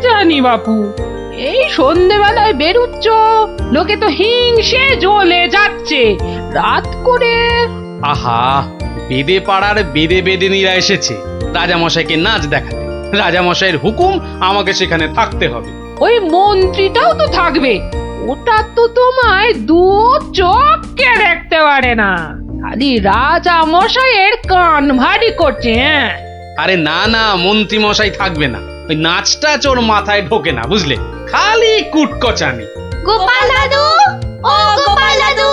জানি বাপু, এই সন্ধেবেলায় বেরুচ্ছ, লোকে তো হিংসে জ্বলে যাচ্ছে রাত করে। আহা, বেদে পাড়ার বেদে বেদিনীরা এসেছে রাজামশাইকে নাচ দেখাতে। রাজামশাইয়ের হুকুম, আমাকে সেখানে থাকতে হবে। ওই মন্ত্রীটাও তো থাকবে, ওটা তো তোমায় দু চোখকে দেখতে পারে না, খালি রাজা মশাইয়ের কান ভারী করছে। হ্যাঁ, আরে না না, মন্ত্রী মশাই থাকবে না, ওই নাচটা ওর মাথায় ঢোকে না, বুঝলে, খালি কুটকচানি। গোপাল দাদু, ও গোপাল দাদু,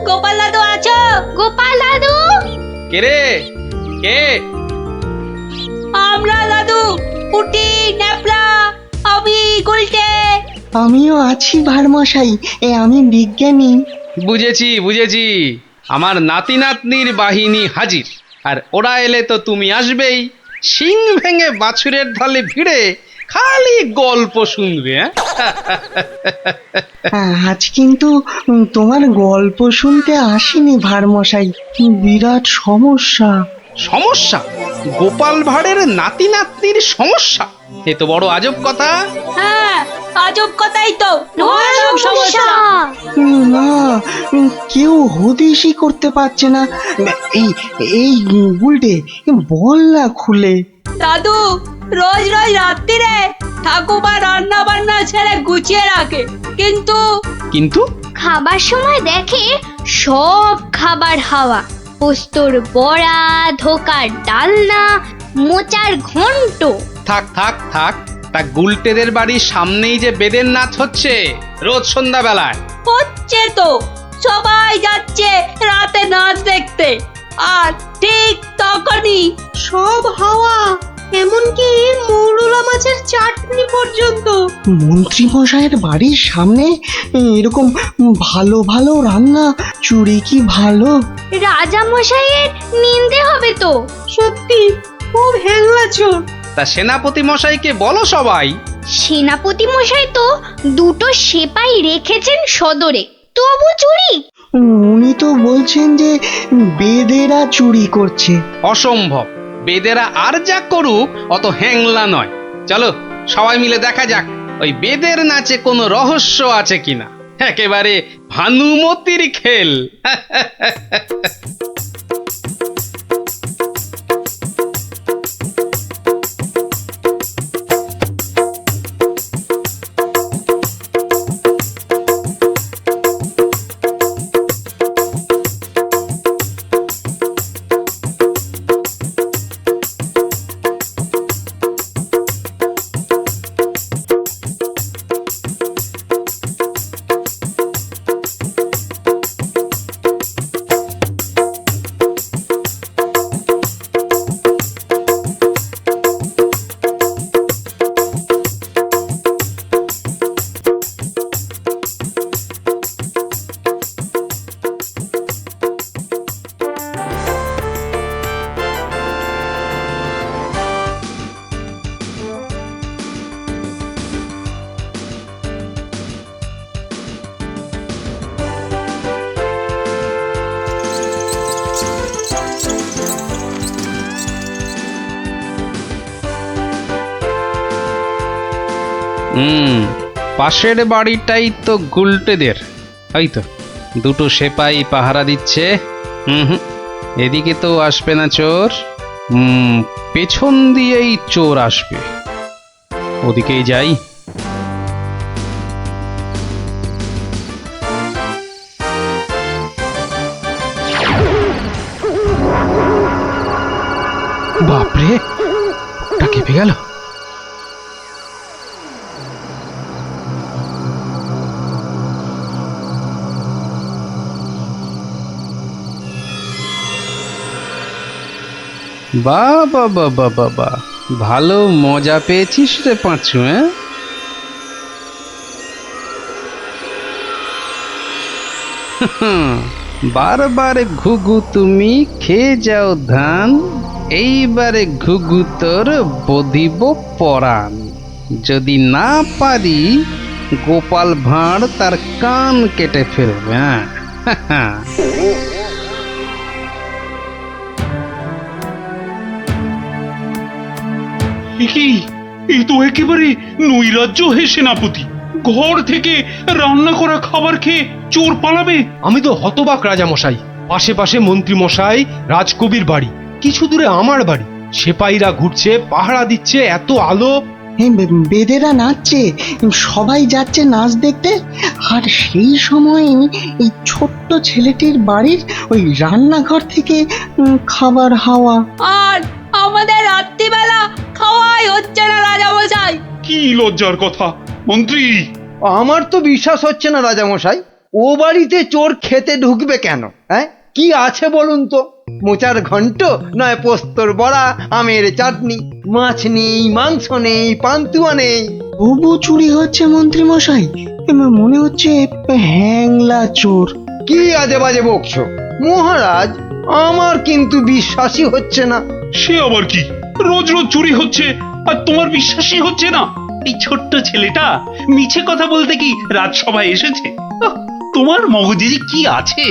গোপাল দাদু আছো? গোপাল দাদু, কে রে, কে? আমরা দাদু, পুটি, ন্যাপলা, আমি গুলটে। আমিও আছি ভারমশাই, আমি বিজ্ঞানী। বুঝেছি বুঝেছি, আমার নাতি নাতনির বাহিনী হাজির, আর ওরা এলে তো তুমি আসবেই। শিং ভেঙে বাছুরের ঢালে ভিড়ে খালি গল্প শুনবে। আজ কিন্তু তোমার গল্প শুনতে আসিনি ভারমশাই, বিরাট সমস্যা। সমস্যা? গোপাল ভাঁড়ের নাতি নাতনির সমস্যা? এ তো বড় আজব কথা। হ্যাঁ, আজব কথাই তো, ভয়ানক সমস্যা। না, কেউ হদিশই করতে পারছে না। এই এই গুলটে, বল না খুলে। দাদু রোজ রোজ রাত্রিরে ঠাকুমা রান্না বান্না ছেড়ে গুছিয়ে রাখে, কিন্তু কিন্তু খাবার সময় দেখে সব খাবার হাওয়া, পোস্তর বড়া, ধোকার ডালনা, মোচার ঘন্ট। থাক থাক থাক, তা গুলটেদের বাড়ির সামনেই যে বেদের নাচ হচ্ছে রোজ সন্ধ্যা বেলায়। হচ্ছে তো, সবাই যাচ্ছে রাতে নাচ দেখতে, আর ঠিক তখনই সব হাওয়া, এমনকি মৌরলা মাছের চাটনি পর্যন্ত। মন্ত্রী মশাইয়ের বাড়ির সামনে এরকম ভালো ভালো রান্না, চুরি কি ভালো? রাজা মশাইয়ের নিন্দে হবে তো। সত্যি খুব হ্যাংলা চোর। তা সেনাপতি মশাইকে বলো সবাই। সেনাপতি মশাই তো দুটো সেপাই রেখেছেন সদরে, তবু চুরি। উনি তো বলছেন যে বেদেরা চুরি করছে। অসম্ভব, বেদেরা আর যা করুক অত হ্যাংলা নয়। চলো সবাই মিলে দেখা যাক ওই বেদের নাচে কোনো রহস্য আছে কিনা। একেবারে ভানুমতির খেল। পাশের বাড়িটাই তো গুলটেদের, এই তো দুটো সেপাই পাহারা দিচ্ছে। এদিকে তো আসবে না চোর, পেছন দিয়েই চোর আসবে, ওদিকেই যাই। বাপরে, ওটা কেঁপে গেল। বাবা বাবা বাবা, ভালো মজা পেয়েছিস রে পাঁচু। বারবার ঘুঘু তুমি খেয়ে যাও ধান, এইবারে ঘুঘু তোর বধিব পরাণ। যদি না পারি গোপাল ভাঁড় তার কান কেটে ফেলবে। কি এই তো একেবারে নৈরাজ্য হে সেনাপতি। ঘর থেকে রান্না করা খাবার খেয়ে চোর পালাবে? আমি তো হতবাক রাজামশাই। পাশে পাশে মন্ত্রী মশাই, রাজকবির বাড়ি, কিছু দূরে আমার বাড়ি। সেপাইরা ঘুরছে, পাহারা দিচ্ছে, এত আলো। বেদেরা নাচছে, সবাই যাচ্ছে নাচ দেখতে। আর সেই সময় এই ছোট্ট ছেলেটির বাড়ির ওই রান্নাঘর থেকে খাবার হাওয়া। আর আমাদের রাত্রিবেলা খাওয়াই হচ্ছে না রাজামশাই। কি লজ্জার কথা মন্ত্রী। আমার তো বিশ্বাস হচ্ছে না রাজামশাই, ও বাড়িতে চোর খেতে ঢুকবে কেন? হ্যাঁ, কি আছে বলুন তো? মোচার ঘন্ট, নয় পোস্তর বড়া, আমের চাটনি, মাছ নেই, মাংস নেই, পান্তুয়া নেই। তবু চুরি হচ্ছে মন্ত্রী মশাই, মনে হচ্ছে হ্যাংলা চোর। কি আজে বাজে বকছো মহারাজ, আমার কিন্তু বিশ্বাসই হচ্ছে না। সে আবার কি? রোজ রোজ চুরি হচ্ছে আর তোমার বিশ্বাসই হচ্ছে না? এই ছোট্ট ছেলেটা মিছে কথা বলতে কি রাজসভায় এসেছে? তোমার মগজে যে কি আছে?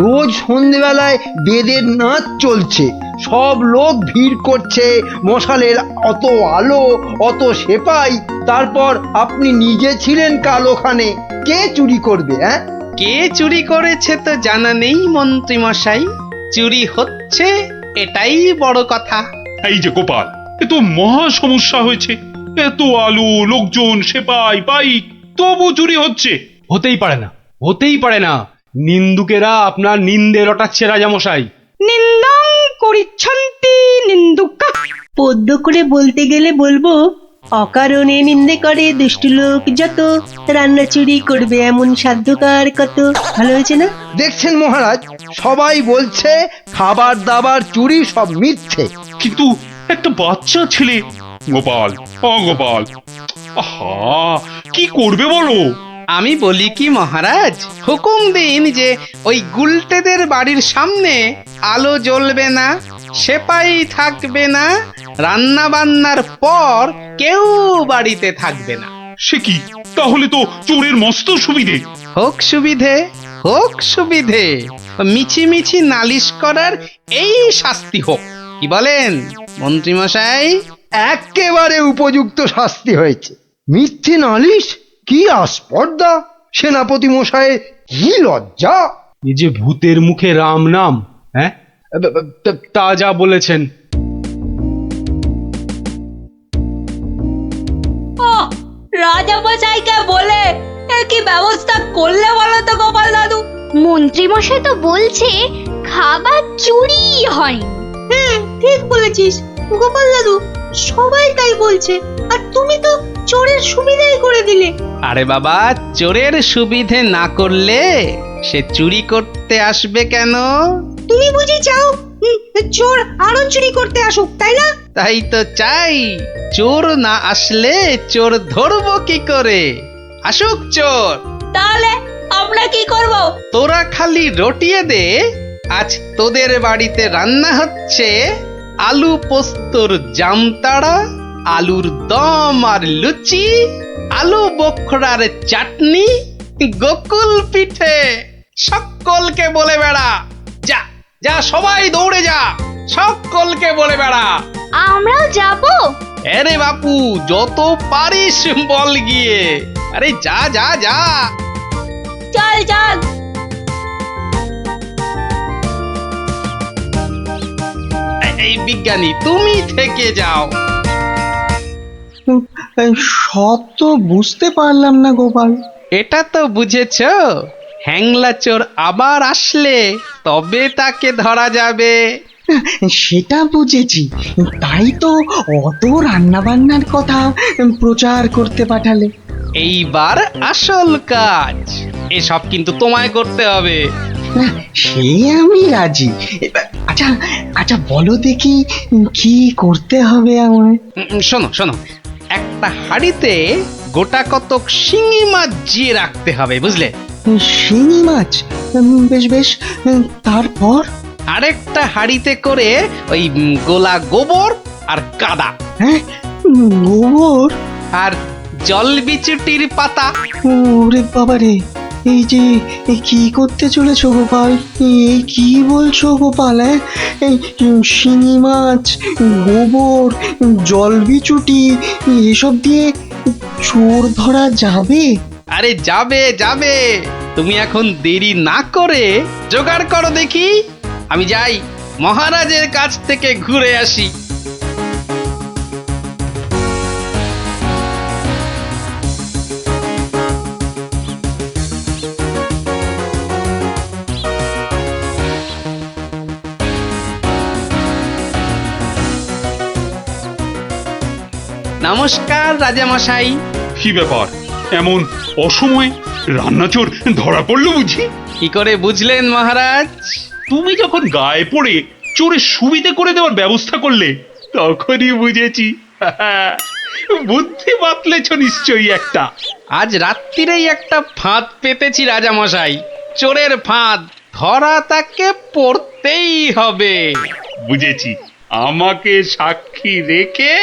রোজ সন্ধেবেলায় বেদের নাচ চলছে, সব লোক ভিড় করছে, মশালের অত আলো, অত সেপাই, তারপর আপনি নিজে ছিলেন কাল ওখানে। কে চুরি করবে? হ্যাঁ, কে চুরি করেছে তো জানা নেই মন্ত্রী মশাই, চুরি হচ্ছে এটাই বড় কথা। এই যে গোপাল, এ তো মহা সমস্যা হয়েছে। এত আলো, লোকজন, সেপাই, বাইক, তবু চুরি হচ্ছে। হতেই পারে না, হতেই পারে না। নিন্দুকেরা আপনার নিন্দে রটাচ্ছে রাজামশাই। নিন্দং করিচ্ছন্তি নিন্দুকা। পদ্য করে বলতে গেলে বলবো, অকারণে নিন্দে করে দুষ্টু লোক যত, রান্না চুরি করবে এমন সাধ্যকার কত। ভালো হয়েছে না? দেখছেন মহারাজ, সবাই বলছে খাবার দাবার চুরি সব মিথ্যে। কিন্তু একটা বাচ্চা ছেলে। গোপাল, গোপাল, আহা, কি করবে বলো? আমি বলি কি মহারাজ, হুকুম দিন যে ওই গুলটেদের বাড়ির সামনে আলো জ্বলবে না, সেপাই থাকবে না, রান্না বান্নার পর কেউ বাড়িতে থাকবে না। সে কি? তাহলে তো চোরের মস্ত সুবিধে। হোক সুবিধে, হোক সুবিধে, মিছি মিছি নালিশ করার এই শাস্তি হোক। কি বলেন মন্ত্রী মশাই? একেবারে উপযুক্ত শাস্তি হয়েছে। মিথ্যে নালিশ, কি আস্পর্ধা! সেনাপতি মশাইয়ের কি লজ্জা! এই যে ভূতের মুখে রাম নাম, হ্যাঁ, তা যা বলেছেন। রাজামশাইকে বলে কি ব্যবস্থা করলে বলো তো গোপাল দাদু? মন্ত্রী মশাই তো বলছে খাবার চুরি হয়। হ্যাঁ, ঠিক বলেছিস গোপাল দাদু, সবাই তাই বলছে। আর তুমি তো চোরের সুবিধাই করে দিলে। আরে বাবা, চোরের সুবিধে না করলে সে চুরি করতে আসবে কেন? তুমি বুঝি চাও চোর আরো চুরি করতে আসুক, তাই না? তাই তো চাই। চোর না আসলে চোর ধরবো কি করে? আসুক চোর। তাহলে আমরা কি করব? তোরা খালি রটিয়ে দে, আজ তোদের বাড়িতে রান্না হচ্ছে আলু পোস্তর জামতাড়া, আলুর দম আর লুচি, আলু বোখরার চাটনি, গোকুল পিঠে। সকলকে বলে বেড়া, যা যা, সবাই দৌড়ে যা, সকলকে বলে বেড়া। আমরাও যাবো? আরে বাপু, যত পারিস বল গিয়ে। আরে যা যা যা। চল চল। এই বিজ্ঞানী, তুমি থেকে যাও। সব তো বুঝতে পারলাম না গোপাল। এটা তো বুঝেছ, হ্যাংলা চোর আবার আসলে তবে তাকে ধরা যাবে। সেটা বুঝেছি, তাই তো অত রান্না বান্নার কথা প্রচার করতে পাঠালে। এইবার আসল কাজ, এসব কিন্তু তোমায় করতে হবে। না, সে আমি রাজি। আচ্ছা আচ্ছা, বলো দেখি কি করতে হবে আমায়। শোনো শোনো, একটা হাঁড়িতে গোটা কতক শিঙি মাছ জিয়ে রাখতে হবে, বুঝলে? শিঙি মাছ? বেশ বেশ, তারপর? আরেকটা হাঁড়িতে করে ওই গোলা গোবর আর কাদা। হ্যাঁ, গোবর আর জল বিচুটির পাতা। ওরে বাবারে, এই যে কি করতে চলেছো গোপাল? এই কি বলছো গোপাল? এই শিঙি মাছ, গোবর, জলবিচুটি এসব দিয়ে চোর ধরা যাবে? আরে যাবে যাবে, তুমি এখন দেরি না করে জোগাড় করো দেখি। আমি যাই মহারাজের কাছ থেকে ঘুরে আসি। নমস্কার রাজামশাই। কি ব্যাপার, এমন অসময়ে রান্নাচোর ধরা পড়লো বুঝি? কি করে বুঝলেন মহারাজ? তুমি যখন গায়ে পড়ে চোরের সুবিধে করে দেওয়ার ব্যবস্থা করলে তখনই বুঝেছি। বুদ্ধি বাতলেছ নিশ্চয়ই একটা। আজ রাত্রিরেই একটা ফাঁদ পেতেছি রাজামশাই, চোরের ফাঁদ। ধরা তাকে পড়তেই হবে। বুঝেছি, আমাকে সাক্ষী রেখে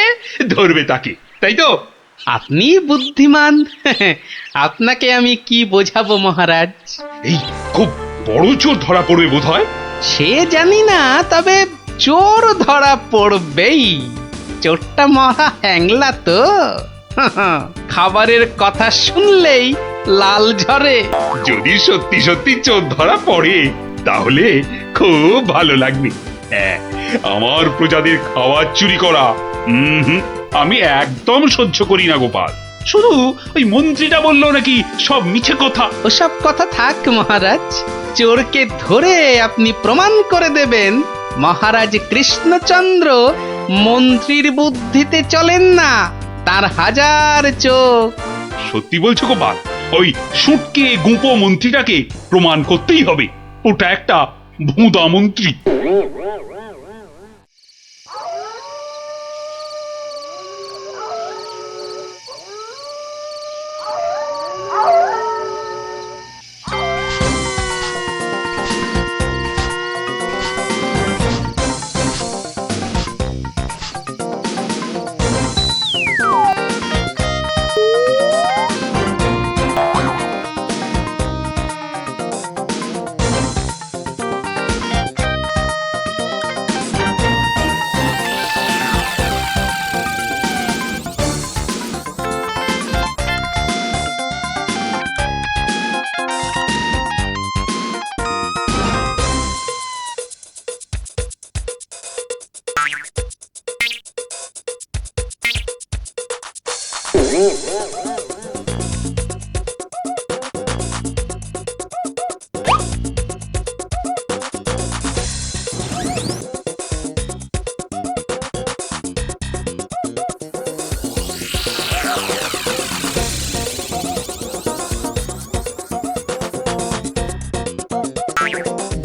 ধরবে তাকে, তাই তো? আপনি বুদ্ধিমান। আপনাকে আমি কি বোঝাবো মহারাজ? এই খুব বড় চোর ধরা পড়বে বোধ হয়। সে জানি না, তবে চোর ধরা পড়বেই। চোরটা মহা হ্যাংলা তো। খাবারের কথা শুনলেই লাল ঝরে। যদি সত্যি সত্যি চোর ধরা পড়ে তাহলে খুব ভালো লাগবে। হ্যাঁ, আমার প্রজাদের খাবার চুরি করা আমি একদম সহ্য করি না গোপাল। শুধু ওই মন্ত্রীটা বললো নাকি সব মিছে কথা। ওসব কথা থাক মহারাজ, চোরকে ধরে আপনি প্রমাণ করে দেবেন মহারাজ কৃষ্ণচন্দ্র মন্ত্রীর বুদ্ধিতে চলেন না, তার হাজার চোখ। সত্যি বলছো গোপাল? ওই সুটকে গুঁপো মন্ত্রীটাকে প্রমাণ করতেই হবে ওটা একটা ভুঁদা মন্ত্রী।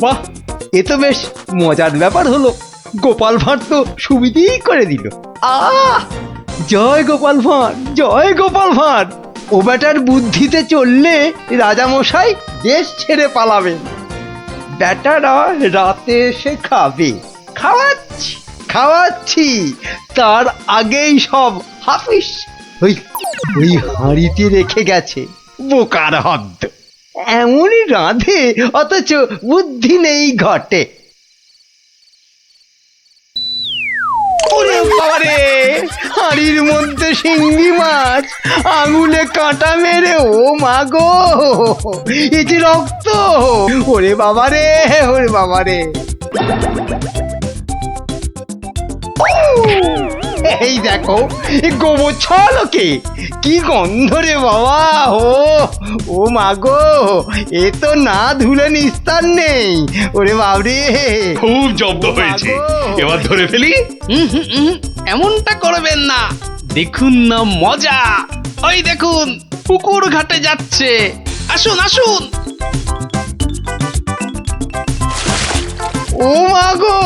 বাহ, এ তো বেশ মজার ব্যাপার হলো। গোপাল ভাঁড় তো সুবিধেই করে দিল। জয় গোপাল ভাঁড়, জয় গোপাল ভাঁড়। ও বেটার বুদ্ধিতে চললে রাজামশাই দেশ ছেড়ে পালাবেন। বেটারা রাতে এসে খাবে। খাওয়াচ্ছি খাওয়াচ্ছি, তার আগেই সব হাফিস ওই ওই হাঁড়িতে রেখে গেছে। বোকার হদ্দ, এমনই রাঁধে অথচ বুদ্ধি নেই ঘটে। ওরে বাবারে, হাঁড়ির মধ্যে শিঙ্গি মাছ, আঙুলে কাঁটা মেরে, ও মা গো, এ যে রক্ত! ওরে বাবারে, ওরে বাবারে! এই দেখো, গোবর ছলকে কি গন্ধ রে বাবা! ও মা গো, এ তো না ধুলে নিস্তার নেই। ওরে বাবরে, খুব জব্দ হয়েছে। এবার ধরে ফেলি। এমনটা করবেন না, দেখুন না মজা। ওই দেখুন, পুকুর ঘাটে যাচ্ছে। আসুন আসুন। ও মা গো,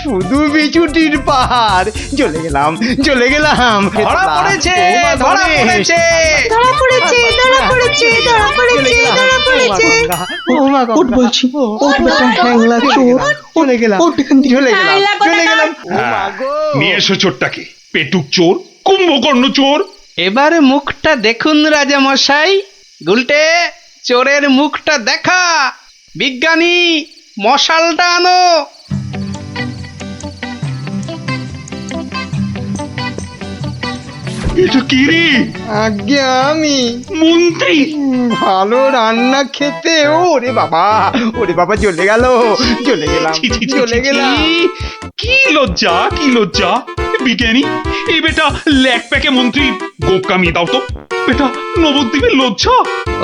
শুধু বিচুটির পাহাড়। চলে গেলাম, চলে গেলাম। ধরা পড়েছে, ধরা পড়েছে। ধরা পড়েছে, ধরা পড়েছে, ধরা পড়েছে, ধরা পড়েছে। ও মা গো, ওঠ বলছি, ওঠ বেটা হ্যাংলা চোর। চলে গেলাম, ওঠ এখান থেকে। চলে গেলাম, হ্যাংলা চলে গেলাম। ও মা হ্যাঁ, গো। নিয়ে এসো চোরটাকে। পেটুক চোর, কুম্ভকর্ণ চোর। এবার মুখটা দেখুন রাজামশাই। গুলটে, চোরের মুখটা দেখা। বিজ্ঞানী, মশালটা আনো। এটা কি রে? আজ্ঞে আমি মন্ত্রী! ভালো রান্না খেতে ওরে বাবা চলে গেল, চলে গেলাম, ছি, ছি, ছি, চলে ছি, গেলাম। ছি। কি লজ্জা, কি লজ্জা! বিজ্ঞানী, এই বেটা ল্যাক প্যাকে মন্ত্রী গোপ কামিয়ে দাও তো। বেটা নবদ্বীপের লজ্জা।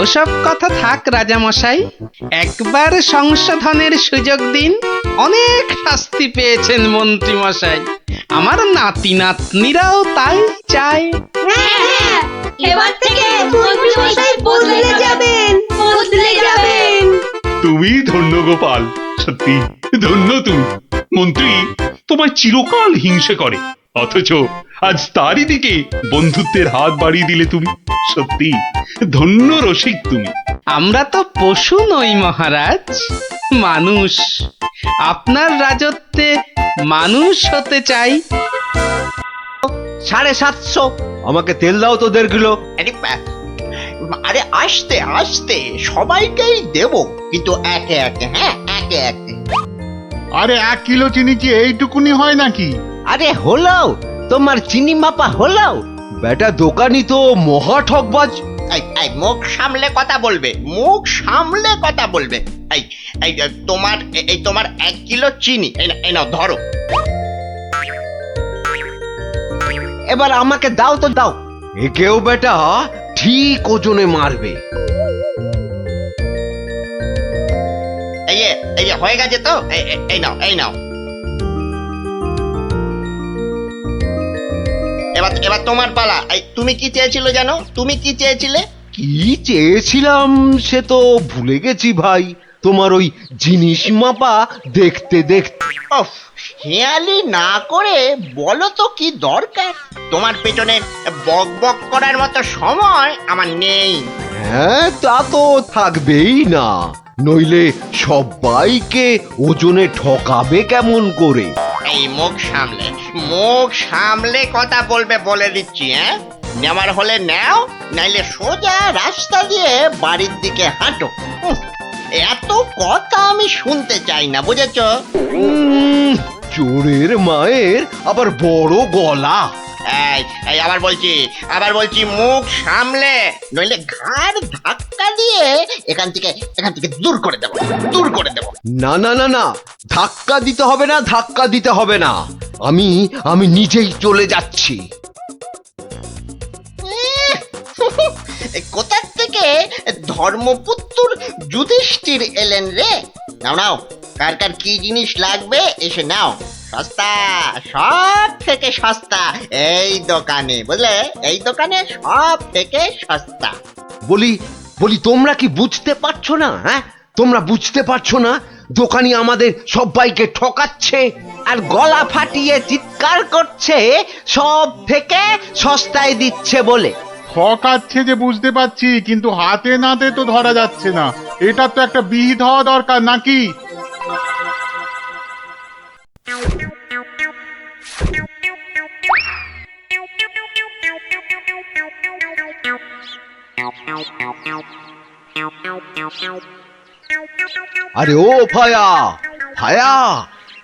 ওসব কথা থাক রাজামশাই, একবার সংশোধনের সুযোগ দিন। অনেক শাস্তি পেয়েছেন মন্ত্রী মশাই, আমার নাতি নাতনিরাও তাই চায়। হ্যাঁ, এবার থেকে মন্ত্রী মশাই বদলে যাবেন, বদলে যাবেন। তুমি ধন্য গোপাল, সত্যি ধন্য তুমি। মন্ত্রী তোমায় চিরকাল হিংসে করে, অথচ আজ তারই দিকে বন্ধুত্বের হাত বাড়িয়ে দিলে তুমি। সত্যি ধন্য রসিক তুমি। আমরা তো পশু নই মহারাজ, মানুষ। আপনার রাজত্বে মানুষ হতে চাই। 750। আমাকে তেল দাও তো 1.5 কিলো। আরে আস্তে আস্তে সবাইকেই দেব, কিন্তু একে একে, হ্যাঁ একে একে। আরে 1 কিলো চিনি কি এইটুকুনি হয় নাকি? আরে হলো, তোমার চিনি মাপা হলো। বেটা দোকানি তো মহা ঠকবাজ। এই মুখ সামলে কথা বলবে, মুখ সামলে কথা বলবে। এই এই তোমার 1 কিলো চিনি, এই নাও ধরো। এবার আমাকে দাও তো দাও। একেও বেটা ঠিক ওজনে মারবে। এই হয়ে গেছে তো, এই নাও, এই নাও। এবার তোমার পালা। তুমি কি চেয়েছিলে জানো? তুমি কি চেয়েছিলে? কি চেয়েছিলাম সে তো ভুলে গেছি ভাই। তোমার ওই জিনিস মাপা দেখতে দেখতে। হেয়ালি না করে বলো তো কি দরকার? তোমার পেছনে বক বক করার মতো সময় আমার নেই। হ্যাঁ, তা তো থাকবেই না, নইলে সবাইকে ওজনে ঠকাবে কেমন করে? এই মুখ সামলে কথা বলবে বলে দিচ্ছি। হ্যাঁ, নেওয়ার হলে নাও, নাইলে সোজা রাস্তা দিয়ে বাড়ির দিকে হাঁটো। এত কথা আমি শুনতে চাই না, বুঝেছ? চোরের মায়ের আবার বড় গলা। এই আবার বলছি মুখ সামলে, নইলে ঘাড় ধাক্কা দিয়ে এখান থেকে দূর করে দেব। না না না না, ধাক্কা দিতে হবে না, আমি নিজেই চলে যাচ্ছি। কোথা থেকে ধর্মপুত্র যুধিষ্ঠির এলেন রে? নাও কার কার কি জিনিস লাগবে এসে নাও। সস্তা, সব থেকে সস্তা এই দোকানে, বুঝলে? এই দোকানে সব থেকে সস্তা। বলি তোমরা কি বুঝতে পারছো না? হ্যাঁ, তোমরা বুঝতে পারছো না দোকানি আমাদের সবাইকে ঠকাচ্ছে আর গলা ফাটিয়ে চিৎকার করছে সব থেকে সস্তায় দিচ্ছে বলে। ঠকাচ্ছে যে বুঝতে পারছি, কিন্তু হাতে নাতে তো ধরা যাচ্ছে না। এটা তো একটা বিহিত হওয়া দরকার নাকি? আরে ও ভায়া,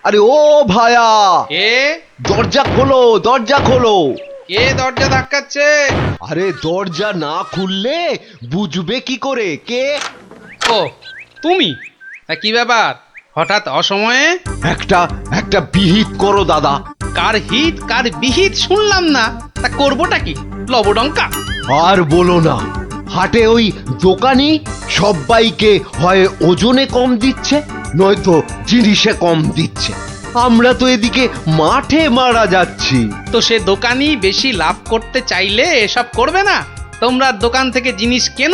আরে ও ভায়া, কে দরজা খোলো। কে দরজা ধাক্কাচ্ছে? আরে দরজা না খুললে বুঝবে কি করে কে? ও তুমি? তা কি ব্যাপার হঠাৎ অসময়ে? একটা বিহিত করো দাদা। কার হিত কার বিহিত শুনলাম না, তা করবোটা কি? লবডঙ্কা? আর বলো না, হাটে ওই দোকানি সবাইকে হয় ওজনে কম দিচ্ছে, নয়তো জিনিসে কম দিচ্ছে। আমরা তো এদিকে মাঠে মারা যাচ্ছি। তো সে দোকানি বেশি লাভ করতে চাইলে এসব করবে না? তোমরা দোকান থেকে জিনিস কেন?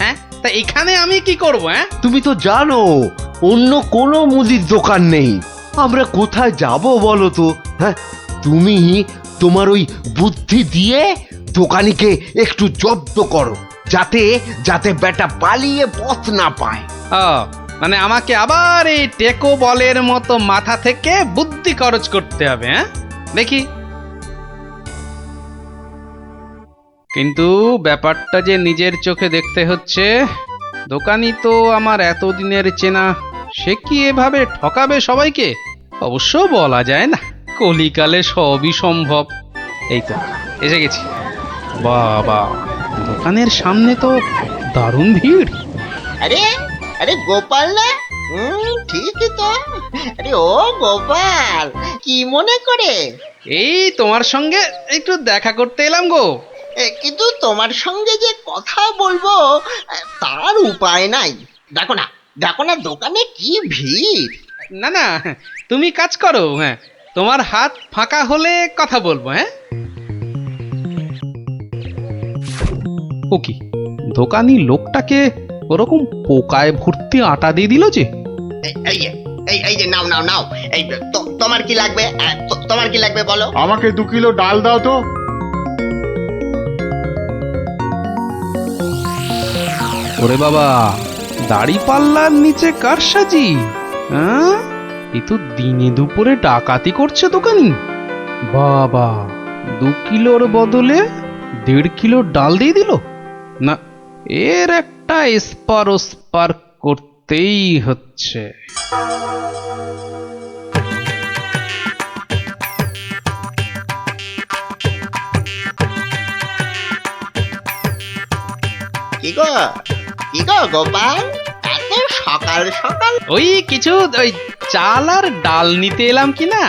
হ্যাঁ, তা এখানে আমি কি করব? হ্যাঁ, তুমি তো জানো অন্য কোনো মুদির দোকান নেই। আমরা কোথায় যাব বলো তো? হ্যাঁ, তুমি তোমার ওই বুদ্ধি দিয়ে দোকানিকে একটু জব্দ করো, যাতে বেটা পালিয়ে পথ না পায়। ও মানে আমাকে আবার এই টেকো বলের মতো মাথা থেকে বুদ্ধি খরচ করতে হবে? হ্যাঁ, দেখি। কিন্তু ব্যাপারটা যে নিজের চোখে দেখতে হচ্ছে, দোকানি তো আমার এতদিনের চেনা, সে কি এভাবে ঠকাবে সবাইকে? অবশ্য বলা যায় না, কলিকালে সবই সম্ভব। এই তো এসে গেছি। বাবা, দোকানের সামনে তো দারুণ ভিড়। আরে আরে গোপাল না? ঠিকই তো। আরে ও গোপাল, কি মনে করে? এই তোমার সঙ্গে একটু দেখা করতে এলাম গো। কিন্তু তোমার সঙ্গে যে কথা বলবো তার উপায় নাই। দেখো না, দেখো না দোকানে কি ভিড়। না না, তুমি কাজ করো, হ্যাঁ, তোমার হাত ফাঁকা হলে কথা বলবো। হ্যাঁ, ও কি, দোকানি লোকটাকে ওরকম পোকায় ভর্তি আটা দিয়ে দিল যে। এই এই যে নাও নাও নাও, এই তোমার কি লাগবে? তোমার কি লাগবে বলো? আমাকে 2 কিলো ডাল দাও তো। ওরে বাবা, দাড়ি পাল্লার নিচে কারসাজি। হ্যাঁ, এ তো দিনে দুপুরে ডাকাতি করছে দোকানি। বাবা, 2 কিলোর বদলে 1.5 কিলো ডাল দিয়ে দিল। না, এর একটা এসপার ওসপার করতেই হচ্ছে। কি গো গোপাল, এত সকাল সকাল? ওই কিছু ওই চাল আর ডাল নিতে এলাম কি না।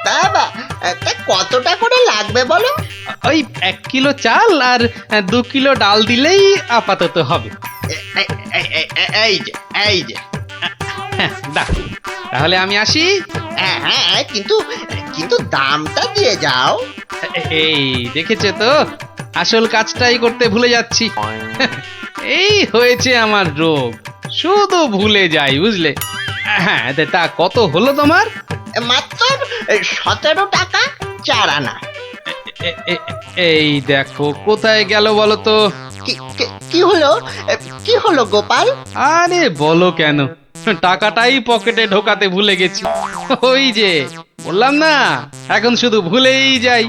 তা কতটা করে লাগবে বলো? ওই 1 কিলো চাল আর 2 কিলো ডাল দিলেই আপাতত হবে। এই যে হ্যাঁ, দাও, তাহলে আমি আসি। হ্যাঁ, কিন্তু দামটা দিয়ে যাও। এই দেখেছে তো, আসল কাজটাই করতে ভুলে যাচ্ছি। এই হয়েছে আমার রোগ, শুধু ভুলে যাই, বুঝলে। হ্যাঁ, তা কত হলো তোমার? মাত্র 17 টাকা 4 আনা। এই দেখো, কোথায় গেল বলো তো? কি হলো গোপাল? আরে বলো কেন, টাকাটাই পকেটে ঢোকাতে ভুলে গেছি। ওই যে বললাম না, এখন শুধু ভুলেই যাই।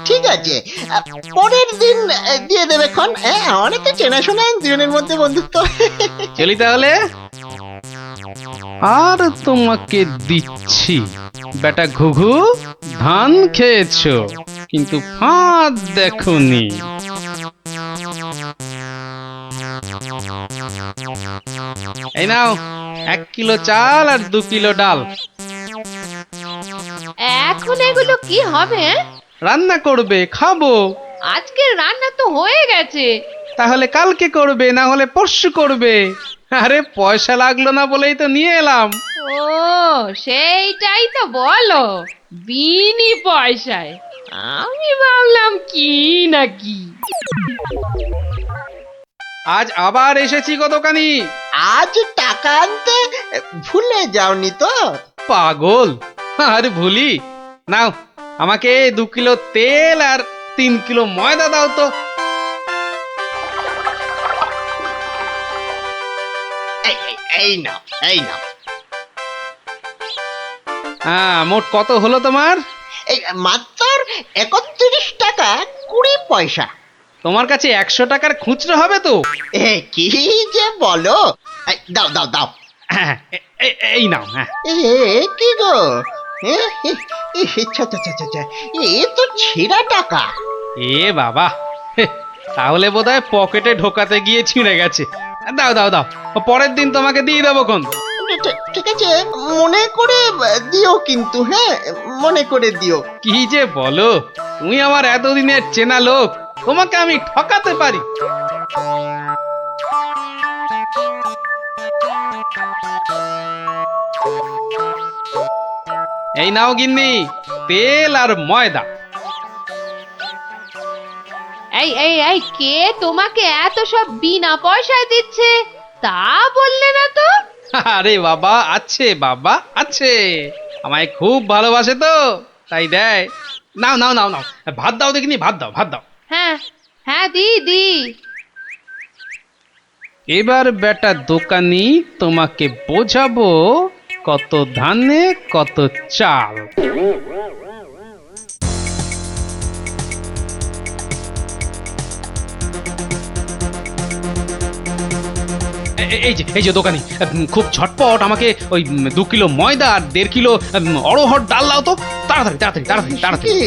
ঠিক আছে, পরের দিন দিয়ে দেবে খন। অনেক তো চেনাশোনা, দুজনের মধ্যে বন্ধুত্ব। চলি তাহলে। আর তোমাকে দিচ্ছি, বেটা ঘুঘু, ধান খেয়েছো কিন্তু ফাঁদ দেখোনি। এই নাও 1 কিলো চাল আর 2 কিলো ডাল। এখন এগুলো কি হবে? রান্না করবে, খাবো। আজকে রান্না তো হয়ে গেছে। তাহলে কালকে করবে, না হলে পরশু করবে। আরে পয়সা লাগলো না বলেই তো নিয়ে এলাম। ও, সেইটাই তো বলো, বিনি পয়সায়। আমি ভাবলাম কি না কি। আজ আবার এসেছি গো দোকানি। আজ টাকা আনতে ভুলে যাওনি তো? পাগল, আর ভুলি? নাও, আমাকে 2 কিলো তেল আর 3 কিলো ময়দা দাও তো। এই নাও। হ্যাঁ, মোট কত হলো তোমার? এই মাত্র 31 টাকা 20 পয়সা। তোমার কাছে 100 টাকার খুচরো হবে তো? কি যে বলো! দাও দাও দাও। হ্যাঁ, এই নাও। হ্যাঁ, কি গো, এ তো ছেঁড়া টাকা। এ বাবা, তাহলে বোধহয় পকেটে ঢোকাতে গিয়ে ছিঁড়ে গেছে। দাও দাও দাও, পরের দিন তোমাকে দিয়ে দেবো কোন। ঠিক আছে, মনে করে দিও কিন্তু। হ্যাঁ, মনে করে দিও। কি যে বলো, তুমি আমার এতদিনের চেনা লোক, তোমাকে আমি ঠকাতে পারি? এই নাও গিন্নি, তেল আর ময়দা। এই কে তোমাকে এত সব বিনা পয়সায় দিচ্ছে তা বললে না তো? আরে বাবা, আছে বাবা, আছে। আমায় খুব ভালোবাসে তো, তাই দেয়। নাও নাও নাও নাও, ভাত দাও দেখিনি, ভাত দাও। হ্যাঁ হ্যাঁ, দি। এবার বেটা দোকানি, তোমাকে বোঝাবো কত ধানে কত চাল। এই যে দোকানি, খুব ঝটপট আমাকে ওই 2 কিলো ময়দা আর 1.5 কিলো অড়হর ডাল দাও তো, তাড়াতাড়ি তাড়াতাড়ি তাড়াতাড়ি তাড়াতাড়ি। কি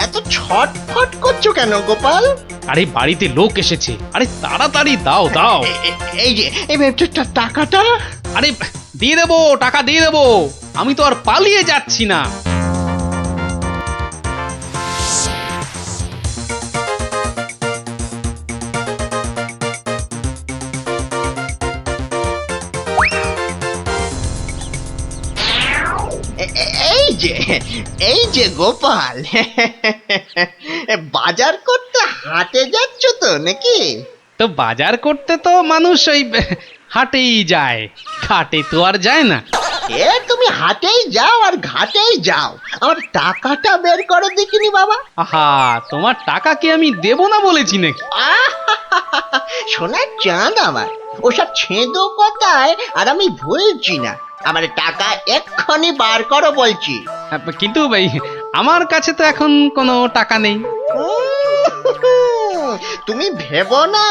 এত ছটফট করছো কেন গোপাল? আরে বাড়িতে লোক এসেছে, আরে তাড়াতাড়ি দাও দাও। এই যে টাকাটা। আরে দিয়ে দেবো, টাকা দিয়ে দেবো, আমি তো আর পালিয়ে যাচ্ছি না। এই যে গোপাল, বাজার করতে হাটে যাচ্ছ তো নাকি? তো বাজার করতে তো মানুষ ওই হাটেই যায়, ঘাটে তো আর যায় না। এ তুমি হাটেই যাও আর ঘাটেই যাও, আমার টাকাটা বের করো দেখিনি বাবা। আহা, তোমার টাকা কি আমি দেব না বলেছি নাকি? সোনার চাঁদ আমার, ওসব ছেঁদো কথায় আর আমি ভুলছি না। আমার টাকা এক্ষুনি বার করো বলছি। কিন্তু ভাই, আমার কাছে তো এখন কোনো টাকা নেই। তুমি ভেবো না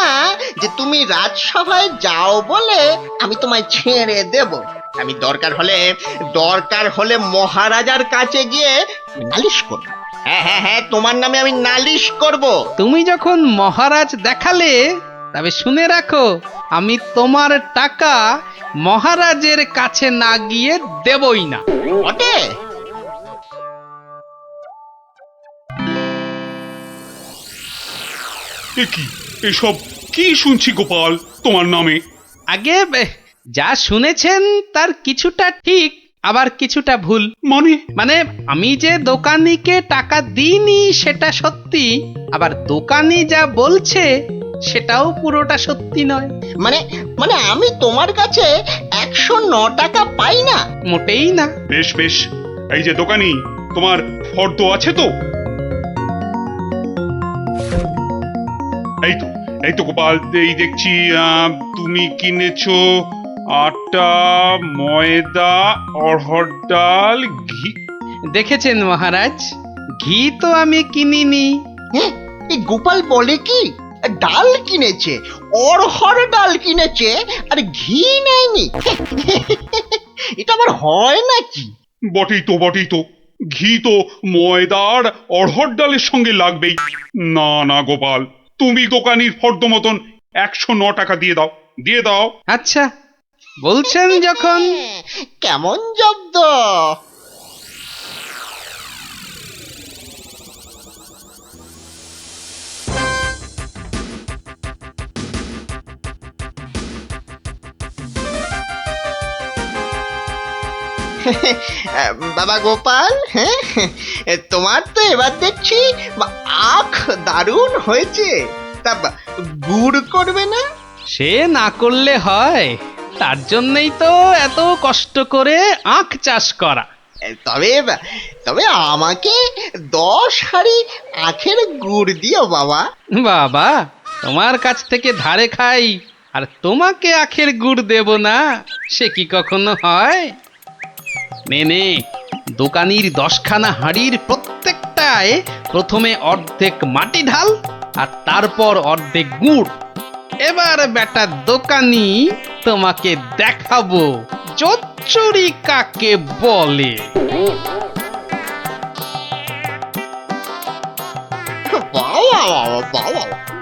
যে তুমি রাজসভায় যাও বলে আমি তোমায় ছেড়ে দেব। আমি দরকার হলে মহারাজার কাছে গিয়ে নালিশ করব। হ্যাঁ, তোমার নামে আমি নালিশ করব। তুমি যখন মহারাজ দেখালে, তবে শুনে রাখো, আমি তোমার টাকা মহারাজের কাছে না গিয়ে দেবই না। বটে? কি এসব কি শুনছি গোপাল তোমার নামে? আগে যা শুনেছেন তার কিছুটা ঠিক, আবার কিছুটা ভুল। মানে আমি যে দোকানিকে টাকা দিইনি সেটা সত্যি, আবার দোকানি যা বলছে সেটাও পুরোটা সত্যি নয়। মানে আমি তোমার কাছে 109 টাকা পাই না? মোটেই না। বেশ বেশ, এই যে দোকানি, তোমার ফর্দ আছে তো? এই তো গোপাল, এই দেখছি তুমি কিনেছো আটা, ময়দা, অড়হর ডাল, ঘি। দেখেছেন মহারাজ, ঘি তো আমি কিনিনি। এই গোপাল বলে কি, ডাল কিনেছে, অড়হর ডাল কিনেছে, আর ঘি নেয়নি? এটা আবার হয় নাকি? বটেই তো, ঘি তো ময়দার অড়হর ডালের সঙ্গে লাগবেই। না গোপাল, তুমি দোকানির ফর্দ মতন 109 টাকা দিয়ে দাও। আচ্ছা, বলছেন যখন। কেমন জব্দ? বাবা গোপাল, হ্যাঁ, তোমার তো এবার দেখছি আখ দারুণ হয়েছে। তা গুড় করবে না? সে না করলে হয়, তার জন্যই তো এত কষ্ট করে আখ চাষ করা। তবে আমাকে 10 হাঁড়ি আখের গুড় দিও বাবা। বাবা, তোমার কাছ থেকে ধারে খাই আর তোমাকে আখের গুড় দেব না, সে কি কখনো হয়? নে, দোকানির 10খানা হাঁড়ির প্রত্যেকটায় প্রথমে অর্ধেক মাটি ঢাল আর তারপর অর্ধেক গুড়। এবার বেটা দোকানি, তোমাকে দেখাবো জোচ্চুরি কাকে বলে। বাবা,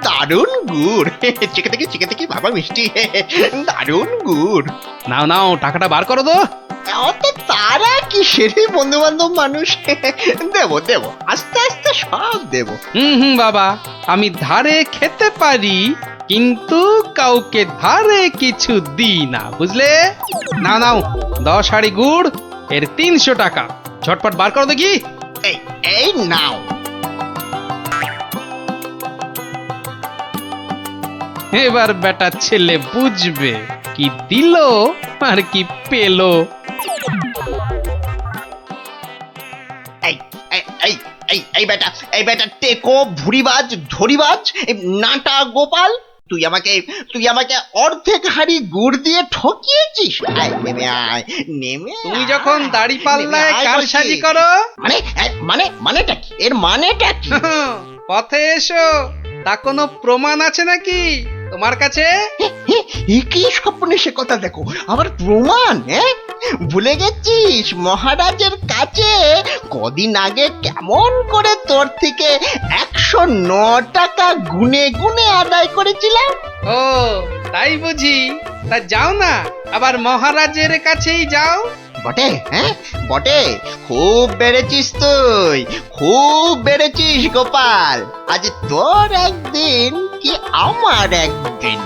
দারুণ গুড়, চেখে দেখি বাবা, মিষ্টি, দারুণ গুড়। নাও, টাকাটা বার করো তো। অত তারা কি সেরে, বন্ধু বান্ধব মানুষ, দেব আস্তে আস্তে সব দেব। বাবা, আমি ধারে খেতে পারি, কিন্তু কাউকে ধারে কিছু দিই না, বুঝলে? নাও 10 হাঁড়ি গুড়, এর 300 টাকা। ঝটপট বার করো দেখি। এই নাও। এবার বেটা ছেলে বুঝবে কি দিল আর কি পেলো। এই বেটা টেকো, ভুরিবাজ, ধরিবাজ, নাটা গোপাল, তুই আমাকে অর্ধেক হাঁড়ি গুড় দিয়ে ঠকিয়েছিস। নেমে তুমি যখন দাড়ি পাল্লায় কারসাজি করো। মানেটা কি? এর মানেটা কি? পথে এসো, তা কোনো প্রমাণ আছে নাকি? তোমার কাছে? কি স্বপ্নে সে কথা দেখো, আবার প্রমাণ? হ্যাঁ, ভুলে গেছিস মহারাজের কাছে কদিন আগে কেমন করে তোর থেকে 109 টাকা গুনে গুনে আদায় করেছিলাম? ও তাই বুঝি? তা যাও না, আবার মহারাজের কাছেই যাও। বটে, হ্যাঁ বটে, খুব বেড়েছিস তুই, খুব বেড়েছিস গোপাল। আজ তোর একদিন কি আমার একদিন।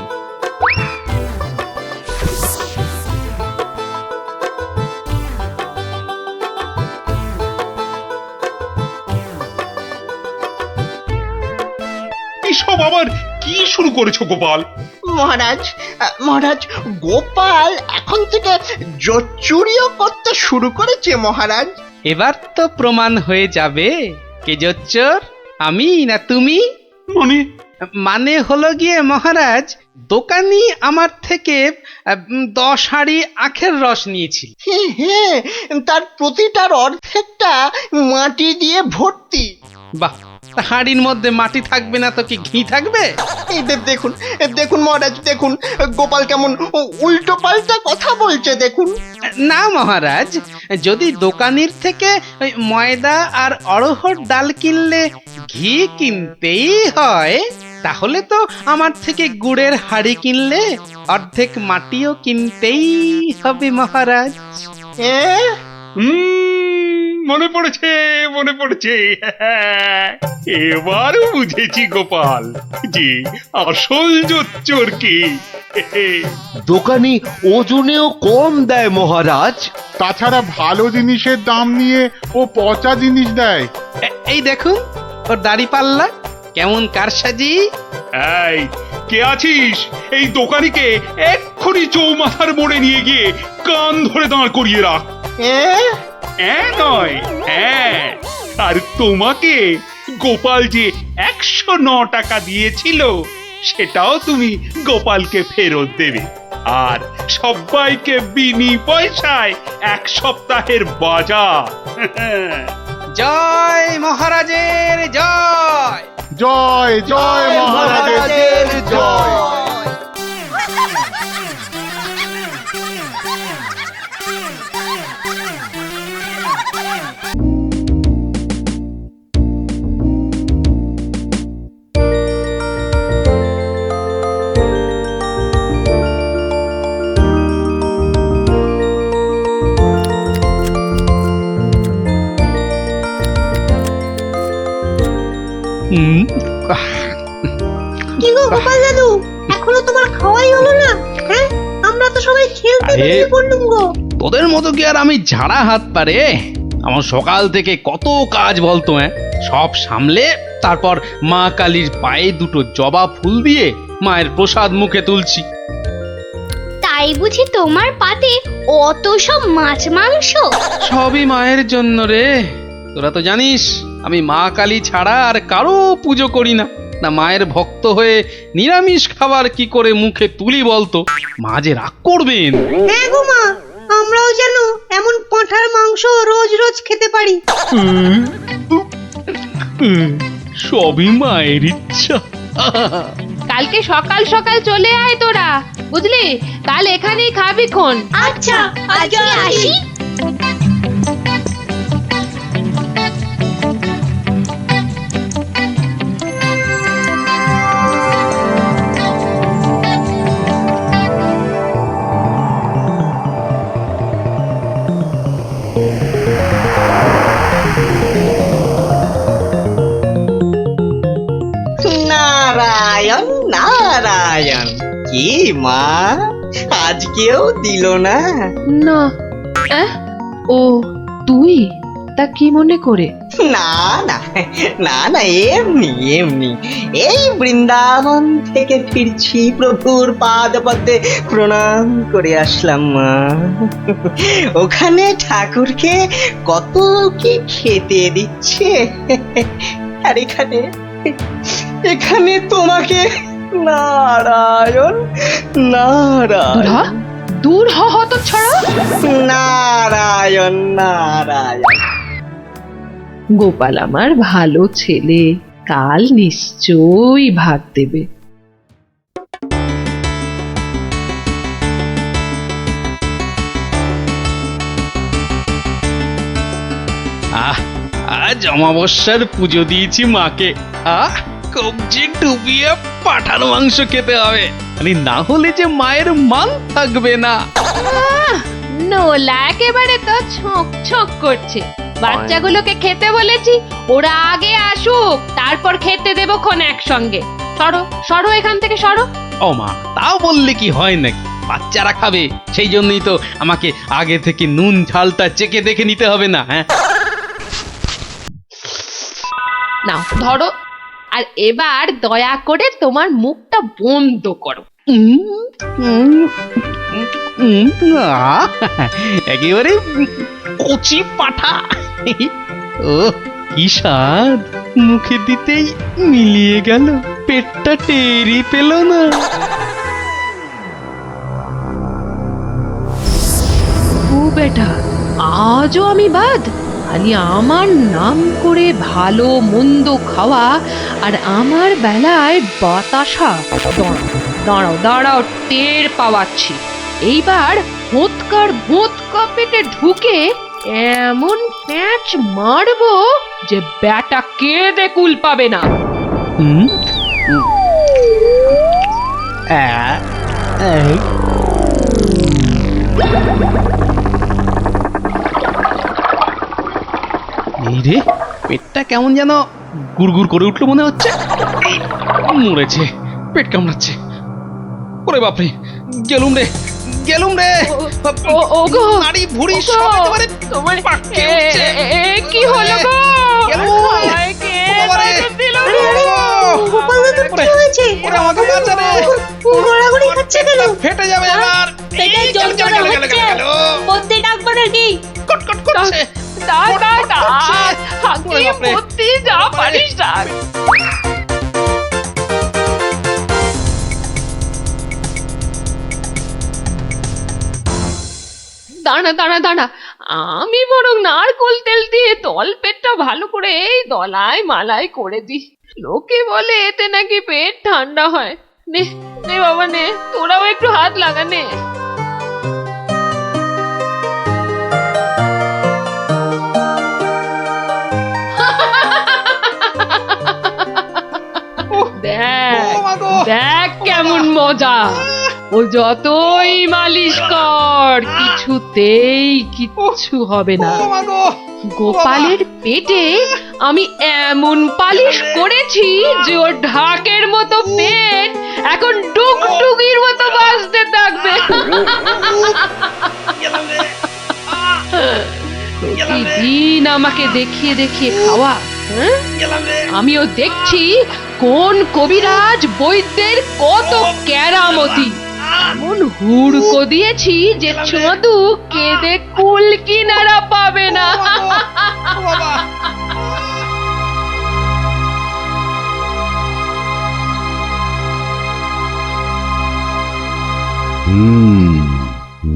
এসব আবার কি শুরু করেছো গোপাল? মহারাজ, মহারাজ, গোপাল এখন থেকে জোচ্চুরিও করতে শুরু করেছে মহারাজ। এবার তো প্রমাণ হয়ে যাবে কে জোচ্চোর, আমি না তুমি। মানে? মানে হলো গিয়ে মহারাজ, দোকানি আমার থেকে 10 হাঁড়ি আখের রস নিয়েছিল। হ্যাঁ হ্যাঁ, তার প্রতিটার অর্ধেকটা মাটি দিয়ে ভর্তি। বাহ, তা হাঁড়ির মধ্যে মাটি থাকবে না তো কি ঘি থাকবে? এই দেখুন, দেখুন মহারাজ, দেখুন গোপাল কেমন উল্টো পাল্টা কথা বলছে দেখুন। না মহারাজ, যদি দোকানির থেকে ওই ময়দা আর অড়হর ডাল কিনলে ঘি কিনতেই হয়, তাহলে তো আমার থেকে গুড়ের হাঁড়ি কিনলে অর্ধেক মাটিও কিনতেই হবে মহারাজ। হ্যাঁ, মনে পড়েছে, মনে পড়েছে। এবার বুঝেছি গোপাল যে আসল জোচ্চোর কি। দোকানি ওজনেও কম দেয় মহারাজ। তাছাড়া ভালো জিনিসের দাম নিয়ে ও পচা জিনিস দেয়। এই দেখুন ওর দাড়ি পাল্লা কেমন কারসাজি। এই কে আছিস? এই দোকানিকে এক্ষুনি চৌমাথার মোড়ে নিয়ে গিয়ে কান ধরে দাঁড় করিয়ে রাখ। নয়, হ্যাঁ। আর তোমাকে গোপাল যে 109 টাকা দিয়েছিল সেটাও তুমি গোপালকে ফেরত দেবে, আর সবাইকে বিনি পয়সায় 1 সপ্তাহের বাজার। জয় মহারাজের জয়। জয় জয় মহারাজের জয়। কি গো গোপাল দাদু, এখনো তোমার খাওয়াই হলো না? হ্যাঁ, আমরা তো সবাই খেলতে বেরিয়ে পড়লুম গো। তোদের মতো কি আর আমি ঝাড়া হাত পারে? আমার সকাল থেকে কত কাজ বলতো, সব সামলে তারপর মা কালীর পায়ে দুটো জবা ফুল দিয়ে মায়ের প্রসাদ মুখে তুলছি। তাই বুঝি তোমার পাতে অত সব মাছ মাংস? সবই মায়ের জন্য রে। তোরা তো জানিস আমি মা কালী ছাড়া আর কারো পুজো করি না। না মায়ের ভক্ত হয়ে নিরামিষ খাবার কি করে মুখে তুলি বলতো? মা যে রাগ করবেন। হ্যাঁ গো মা, আমরাও যেন এমন পাঁঠার মাংস রোজ রোজ খেতে পারি। সবই মায়ের ইচ্ছা। কালকে সকাল সকাল চলে আয় তোরা, বুঝলি? কাল এখানেই খাবি খন। আচ্ছা, আজকে আসি। নারায়ণ নারায়ণ, কি মা আজকেও দিল না? না। ও তুই? তা কি মনে করে? না না না না, এমনি এমনি, এই বৃন্দাবন থেকে ফিরছি, প্রভুর পাদ পদ্মে প্রণাম করে আসলাম মা। ওখানে ঠাকুরকে কত কি খেতে দিচ্ছে, আর এখানে এখানে তোমাকে নারায়ণ নারায়ণ। দূর হ হত ছড়া। নারায়ণ নারায়ণ। গোপাল আমার ভালো ছেলে, কাল নিশ্চয়ই ভাগ দেবে। আজ অমাবস্যার পুজো দিয়েছি মাকে। কবজি ডুবিয়ে পাঠার মাংস খেতে হবে, আরে না হলে যে মায়ের মান থাকবে না। নোলা একেবারে তো ছক ছক করছে। বাচ্চাগুলোকে খেতে বলেছি, ওরা আগে আসুক, তারপর খেতে দেবো খন একসঙ্গে। সরো সরো এখান থেকে সরো। ও মা, তাও বললে কি হয় নাকি? বাচ্চারা খাবে, সেই জন্যই তো আমাকে আগে থেকে নুন ঝালটা চেকে দেখে নিতে হবে না? হ্যাঁ, নাও ধরো, আর এবার দয়া করে তোমার মুখটা বন্ধ করো। একেবারে কচি পাঠা। ও কি স্বাদ, মুখে দিতেই মিলিয়ে গেল, পেটটা টেরি পেল না। ও বেটা, আজও আমি বাদ? খালি আমার নাম করে ভালো মন্দ খাওয়া, আর আমার বেলায় বাতাসা। দাঁড়াও দাঁড়াও, টের পাওয়াচ্ছি। এইবার ভোঁতকা পেটে ঢুকে এমন প্যাঁচ মারবো যে ব্যাটা কেঁদে কুল পাবে না। এই রে, পেটটা কেমন যেন গুড়গুড় করে উঠলো মনে হচ্ছে। মরেছে, পেট কামড়াচ্ছে। ওরে বাপরে, গেলুম রে গেলুম রে। ওগো, নাড়ি ভুঁড়ি সব একেবারে তোমার পাককে উঠছে। কি হলো গো? গেলুম। আমায় কে বাবারে, বাঁচা দিল ওরে গো? গোপাল দাদু কি হয়েছে? ওরে আমাকে বাঁচা রে। গড়াগড়ি খাচ্ছে কেন? ফেটে যাবে এবার। পেটে এই, গেল, যন্ত্রণা গেল, গেল, হচ্ছে, গেল, গেল। পড়তে ডাকবো নাকি? কটকট করছে। ওরে বাপরে। যা পারিস ডাক। দাঁড়া দাঁড়া দাঁড়া, আমি বরং নারকোল তেল দিয়ে তল পেটটা ভালো করে এই দলাই মালাই করে দিই। লোকে বলে এতে নাকি পেট ঠান্ডা হয়। নে নে বাবা নে, তোরাও একটু হাত লাগা নে। দেখ কেমন মজা। ও যতই মালিশ কর, কিছুতেই কিচ্ছু হবে না। গোপালের পেটে আমি এমন পালিশ করেছি যে ওর ঢাকের মতো পেট এখন ডুগডুগির মতো বাজতে থাকবে। প্রতিদিন আমাকে দেখিয়ে দেখিয়ে খাওয়া, হ্যাঁ? আমিও দেখছি কোন কবিরাজ বৈদ্যের কত কেরামতি। এমন হুড়কো দিয়েছি যে ছদু কেঁদে কুল কিনারা পাবে না।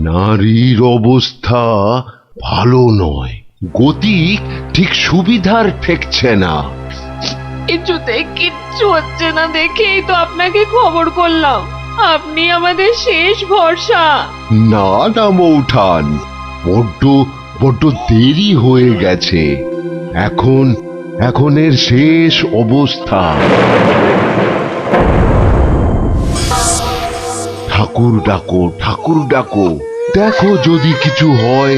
নারীর অবস্থা ভালো নয়, গতি ঠিক সুবিধার ঠেকছে না। কিছুতেই কিচ্ছু হচ্ছে না দেখেই তো আপনাকে খবর করলাম। আপনি আমাদের শেষ ভরসা। না না মৌঠান, বড্ড দেরি হয়ে গেছে। এখন এর শেষ অবস্থা। ঠাকুর ডাকো, দেখো যদি কিছু হয়।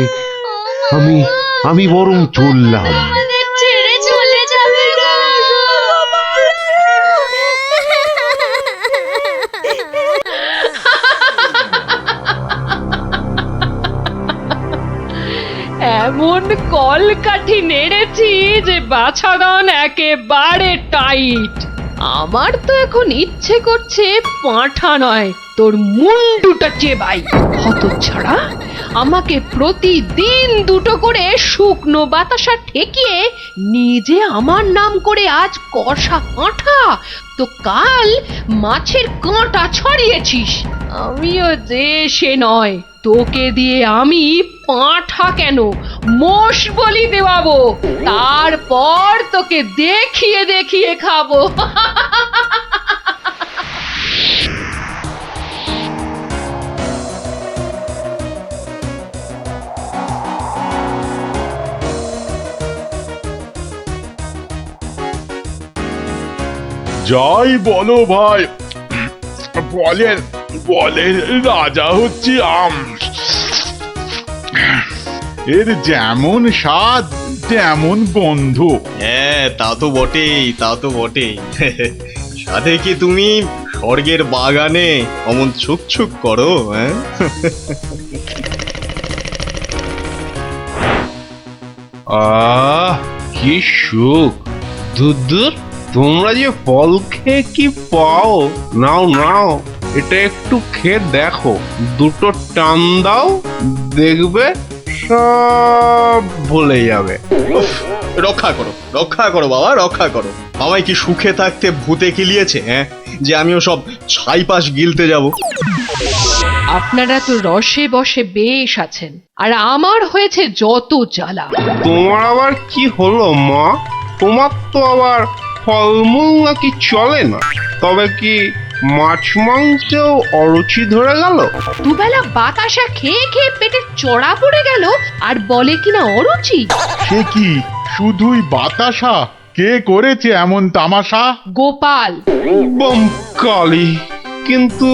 আমি বরং চললাম। ছেড়ে চলে যাবে গো। এমন কলকাঠি নেড়েছি যে বাছাধন একেবারে টাইট। আমার তো এখন ইচ্ছে করছে পাঁঠা নয়, তোর মুন্ডুটা চেবাই। হতচ্ছাড়া, আমাকে প্রতিদিন দুটো করে শুকনো বাতাসা ঠেকিয়ে নিজে আমার নাম করে আজ কষা পাঁঠা, তো কাল মাছের কাঁটা ছড়িয়েছিস। আমিও যে সে নয়, তোকে দিয়ে আমি পাঁঠা কেন মোষ বলি দেওয়াবো, তারপর তোকে দেখিয়ে দেখিয়ে খাবো। যাই বলো ভাই, বলের বলের রাজা হচ্ছে আম। এর যেমন স্বাদ তেমন গন্ধ। হ্যাঁ, তা তো বটেই, তা তো বটেই। সাথে কি তুমি স্বর্গের বাগানে অমন ছুক করো? হ্যাঁ, আহ কি সুখ! দূর, তোমরা যে ফল খেয়ে কি পাও! নাও নাও, এটা একটু খেয়ে দেখো, দুটো টান দাও, দেখবে সব ভুলে যাবে। রক্ষা করো বাবা, রক্ষা করো। আমায় কি সুখে থাকতে ভূতে কিলিয়েছে? হ্যাঁ, যে আমিও সব ছাইপাশ গিলতে যাব? আপনারা তো রসে বসে বেশ আছেন, আর আমার হয়েছে যত জ্বালা। তোমার আবার কি হলো মা? তোমার তো আবার ফলমূল নাকি চলে না? তবে কি মাছ মাংসেও অরুচি ধরে গেল? দুবেলা বাতাসা খেয়ে খেয়ে পেটে চড়া পড়ে গেল, আর বলে কিনা অরুচি। সে কি শুধুই বাতাসা? কে করেছে এমন তামাশা? গোপাল। বমকালি! কিন্তু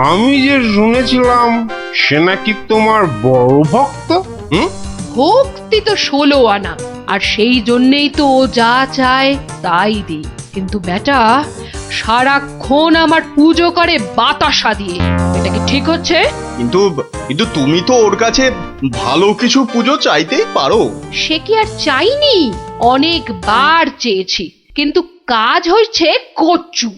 আমি যে শুনেছিলাম সে নাকি তোমার বড় ভক্ত। ভক্তি তো 16 আনা, আর সেই জন্যেই তো ও যা চায় তাই দিই। কিন্তু বেটা সারাক্ষণ আমার পুজো করে বাতাসা দিয়ে। এটা কি ঠিক হচ্ছে? কিন্তু তুমি তো ওর কাছে ভালো কিছু পুজো চাইতেই পারো। সে কি আর চাইনি? অনেকবার চেয়েছি, কিন্তু কাজ হয়েছে কচু।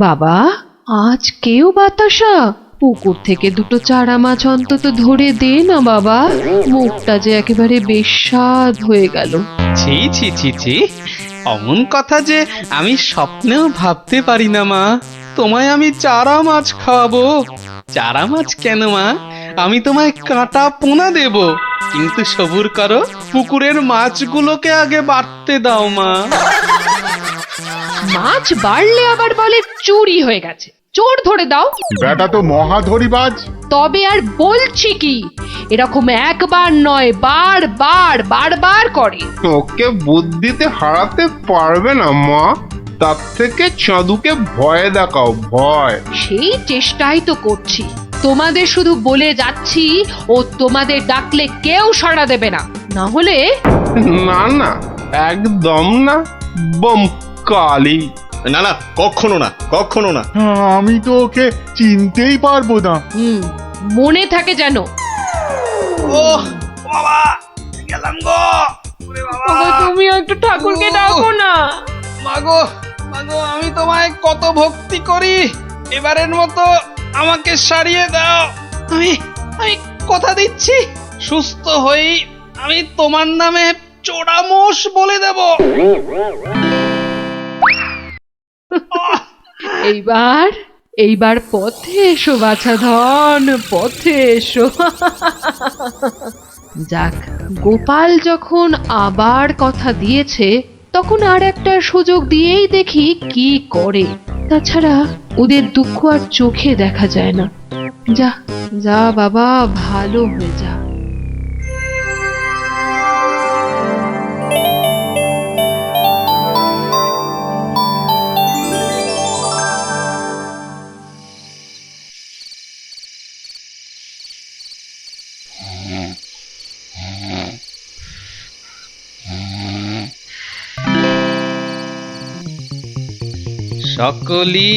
বাবা, আজ কেউ বাতাসা? পুকুর থেকে দুটো চারা মাছ অন্তত ধরে দে না বাবা, মুখটা যে একেবারে বেস্বাদ হয়ে গেল। ছি ছি ছি ছি, অমন কথা যে আমি স্বপ্নেও ভাবতে পারি না মা। তোমায় আমি চারা মাছ খাওয়াবো। চারা মাছ কেন মা, আমি তোমায় কাঁটা পোনা দেব। কিন্তু সবুর করো, পুকুরের মাছগুলোকে আগে বাড়তে দাও মা। মাছ বাড়লে আবার বলে চুরি হয়ে গেছে। চোর ধরে দাও। বেটা তো মহাধরিবাজ। তবে আর বলছি কি, এরকম একবার নয়, বারবার করে। ওকে বুদ্ধিতে হারাতে পারবে না মা। তার থেকে চাঁদুকে ভয় দেখাও, ভয়। সেই চেষ্টাই তো করছি। তোমাদের শুধু বলে যাচ্ছি, ও তোমাদের ডাকলে কেউ সাড়া দেবে না। না হলে না, একদম না। বমকালি! না, কখনো না। আমি তো ওকে চিনতেই পারবো না। মনে থাকে যেন। ও বাবা, গেলাম গো। তুমি একটু ঠাকুরকে ডাকো না। মাগো, আমি তোমায় কত ভক্তি করি। এবারের মতো আমাকে সারিয়ে দাও। আমি কথা দিচ্ছি, সুস্থ হই আমি তোমার নামে চোরামোষ বলে দেব। এইবার পথে এসো বাছা ধন, পথে এসো। যাক, গোপাল যখন আবার কথা দিয়েছে, তখন আর একটা সুযোগ দিয়েই দেখি কি করে। তাছাড়া ওদের দুঃখ আর চোখে দেখা যায় না। যা যা বাবা, ভালো হয়ে যা। সকলি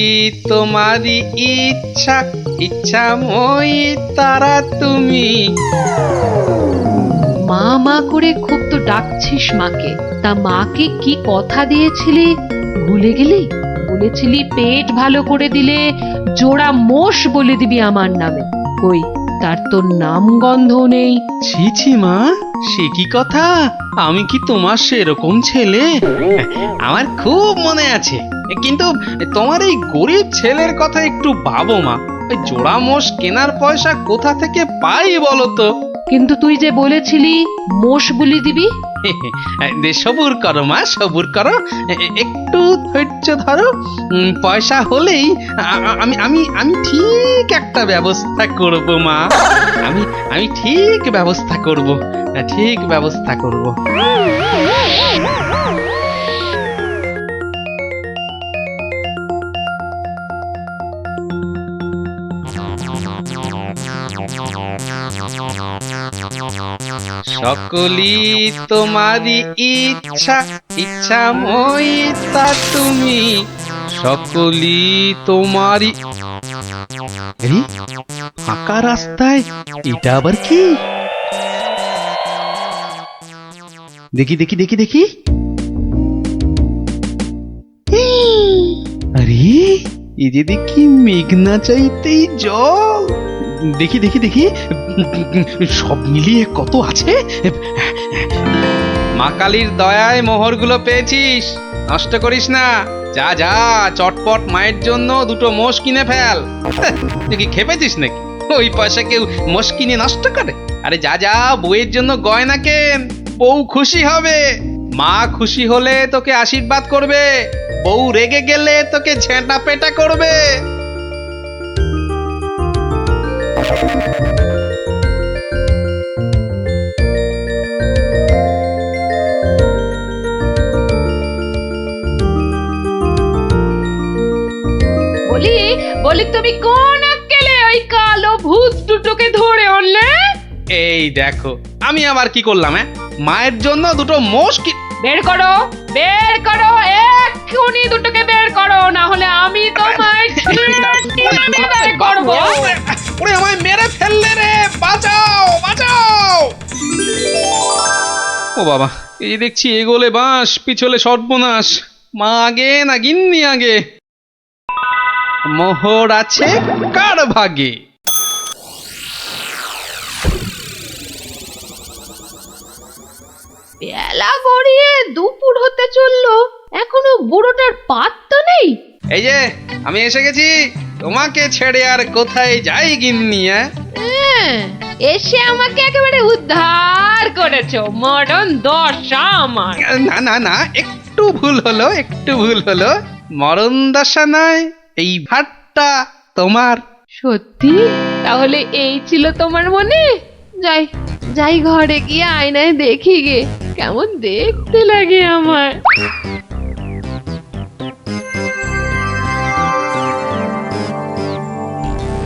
তোমারই ইচ্ছাময়ী তারা তুমি। মা করে খুব তো ডাকছিস মাকে। তা মাকে কি কথা দিয়েছিলি ভুলে গেলি? বলেছিলি পেট ভালো করে দিলে জোড়া মোষ বলে দিবি আমার নামে। কই, তার তো নাম গন্ধ নেই। ছি ছি মা, সে কি কথা? আমি কি তোমার সেরকম ছেলে? আমার খুব মনে আছে, কিন্তু তোমার এই গরিব ছেলের কথা একটু ভাবো মা। ওই জোড়া মোষ কেনার পয়সা কোথা থেকে পাই বলো তো? কিন্তু তুই যে বলেছিলি মোষ বলি দিবি। সবুর করো মা, সবুর করো, একটু ধৈর্য ধরো। পয়সা হলেই আমি আমি আমি ঠিক একটা ব্যবস্থা করব মা। আমি ঠিক ব্যবস্থা করব, ঠিক ব্যবস্থা করব। সকলি তোমারই ইচ্ছা, ইচ্ছাময়ী তা তুমি, সকলি তোমারই। এই ফাঁকা রাস্তায় এটা আবার কি? দেখি দেখি দেখি দেখি, আরে এই যে দেখি মেঘনা চাইতেই জল। দেখি দেখি দেখি, সব মিলিয়ে কত আছে। মা কালীর দয়ায় মোহরগুলো পেয়েছিস, নষ্ট করিস না। যা যা, চটপট মায়ের জন্য দুটো মোষ কিনে ফেল। তুই কি খেপেছিস নাকি? ওই পয়সা কেউ মোষ কিনে নষ্ট করে? আরে যা যা, বউয়ের জন্য গয়না কেন, বউ খুশি হবে। মা খুশি হলে তোকে আশীর্বাদ করবে, বউ রেগে গেলে তোকে ঝেঁটা পেটা করবে। বলি বলি, তুমি কোন আক্কেলে ওই কালো ভূত দুটোকে ধরে আনলে? এই দেখো, আমি আবার কি করলাম? মায়ের জন্য দুটো মোষ কি। বের করো, বের করো, এক্ষুনি দুটোকে বের করো, না হলে আমি তোমায় বের করবো। ওরে আমায় মেরে ফেললে রে, বাঁচাও বাঁচাও। ও বাবা, এই দেখছি এগোলে বাঁশ, পিছলে সর্বনাশ। মা আগে না গিন্নি আগে? মোহর আছে কার ভাগে? বেলা গড়িয়ে দুপুর হতে চললো, এখনো বুড়োটার পাত্তা নেই। এই যে আমি এসে গেছি, তোমাকে ছেড়ে আর কোথায় যাই গিন্নি? এসে আমাকে একেবারে উদ্ধার করেছো, মরণ দশা আমার। না না না, একটু ভুল হলো, একটু ভুল হলো। মরণ দশা নয়, এই ভাতটা তোমার। সত্যি? তাহলে এই ছিল তোমার মনে? যাই যাই, ঘরে গিয়ে আয়নায় দেখি গে, কেমন দেখতে লাগে আমার।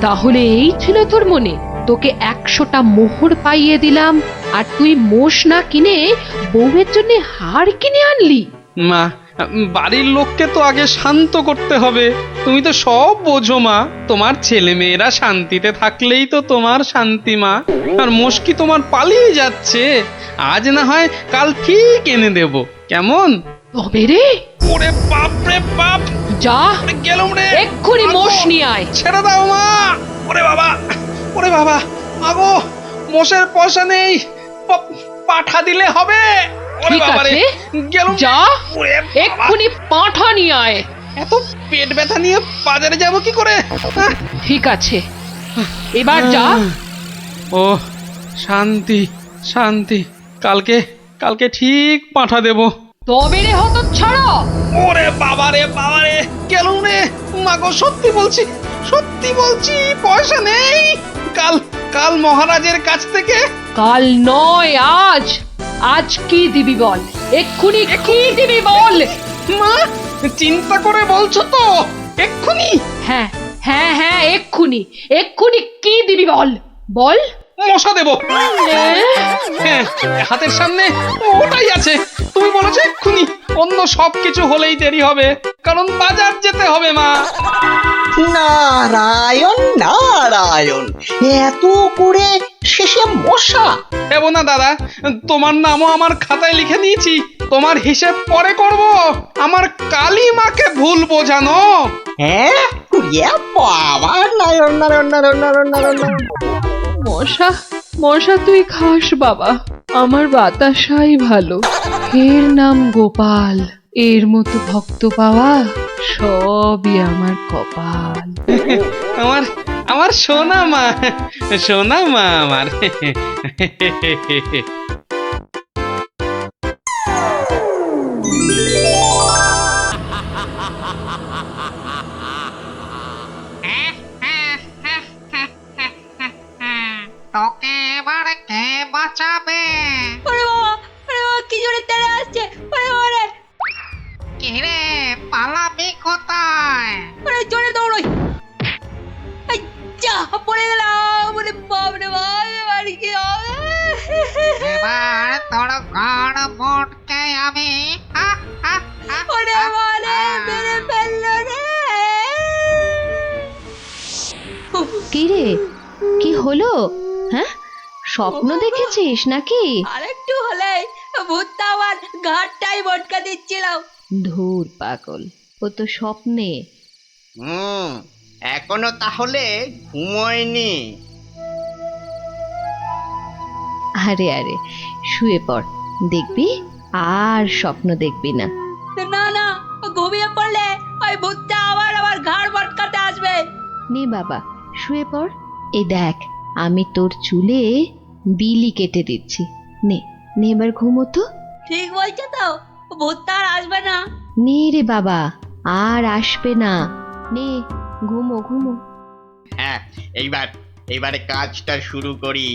তাহলে এই ছিল তোর মনে? তোকে 100টা মোহর পাইয়ে দিলাম, আর তুই মোষ না কিনে বউয়ের জন্য হার কিনে আনলি? মা, বাড়ির লোককে তো আগে শান্ত করতে হবে। তুমি তো সব বোঝো মা, তোমার ছেলে মেয়েরা শান্তিতে থাকলেই তো তোমার শান্তি মা। আর মুশকি তোমার পালিয়ে যাচ্ছে, আজ না হয় কাল ঠিক এনে দেব, কেমন? তবে রে, ওরে বাপ রে বাপ, যা গেলুম রে, এক্ষুনি মোষ নিয়ে আয়। ছেড়ে দাও মা। ওরে বাবা, ওরে বাবা, আগো মোষের পয়সা নেই, পাঠা দিলে হবে। ঠিক আছে, যা এক্ষুনি পাঁঠা নিয়ে আয়। এত পেট ব্যথা নিয়ে বাজারে যাব কি করে? ঠিক আছে, এবার যা। ও শান্তি শান্তি, কালকে কালকে ঠিক পাঠা দেব। তবে রে হতচ্ছাড়া। ওরে বাবা রে বাবা রে, গেলুম রে। মাগো সত্যি বলছি, সত্যি বলছি, পয়সা নেই। কাল কাল মহারাজের কাছ থেকে। কাল নয়, আজ। আজ কি দিবি বল, এক্ষুনি কি দিবি বল। মা, চিন্তা করে বলছো তো? এক্ষুনি? হ্যাঁ হ্যাঁ হ্যাঁ, এক্ষুনি এক্ষুনি কি দিবি বল, বল। মশা দেব। হ্যাঁ, হাতের সামনে ওটাই আছে। তুমি বলেছো এক্ষুনি, অন্য সবকিছু হলেই দেরি হবে, কারণ বাজার যেতে হবে মা। নারায়ণ নারায়ণ, এত করে শেষে মশা? দেব না দাদা, তোমার নামও আমার খাতায় লিখে নিয়েছি। তোমার হিসেব পরে করব, আমার কালী মাকে ভুল বোঝানো। হ্যাঁ, বাবা, নারায়ণ নারায়ণ নারায়ণ নারায়ণ নারায়ণ। মশা মশা তুই খাস বাবা, আমার বাতাসাই ভালো। এর নাম গোপাল, এর মতো ভক্ত পাওয়া সবই আমার কপাল। আমার আমার সোনা মা, সোনা মা আমার। কি রে, কি হলো? হ্যাঁ, স্বপ্ন দেখেছিস নাকি? আরেকটু হলেই ভূতটা আমার ঘাটটাই বটকা দিচ্ছিল। ধুর পাগল, ও তো স্বপ্নে। এখনো তাহলে ঘুমোয়নি? আরে আরে, শুয়ে পড়, দেখবি আর স্বপ্ন দেখবি না। না না, ঘুমিয়ে পড়লে ওই ভূতটা আবার আমার ঘাড় বটকাতে আসবে। নে বাবা, শুয়ে পড়। এই দেখ, আমি তোর চুলে বিলি কেটে দিচ্ছি। নে নে, এবার ঘুমো তো। ঠিক বলছো তো, ভূতটা আর আসবে না। নে রে বাবা, আর আসবে না। নে, ঘুমো ঘুমো। হ্যাঁ, এইবারে কাজটা শুরু করি।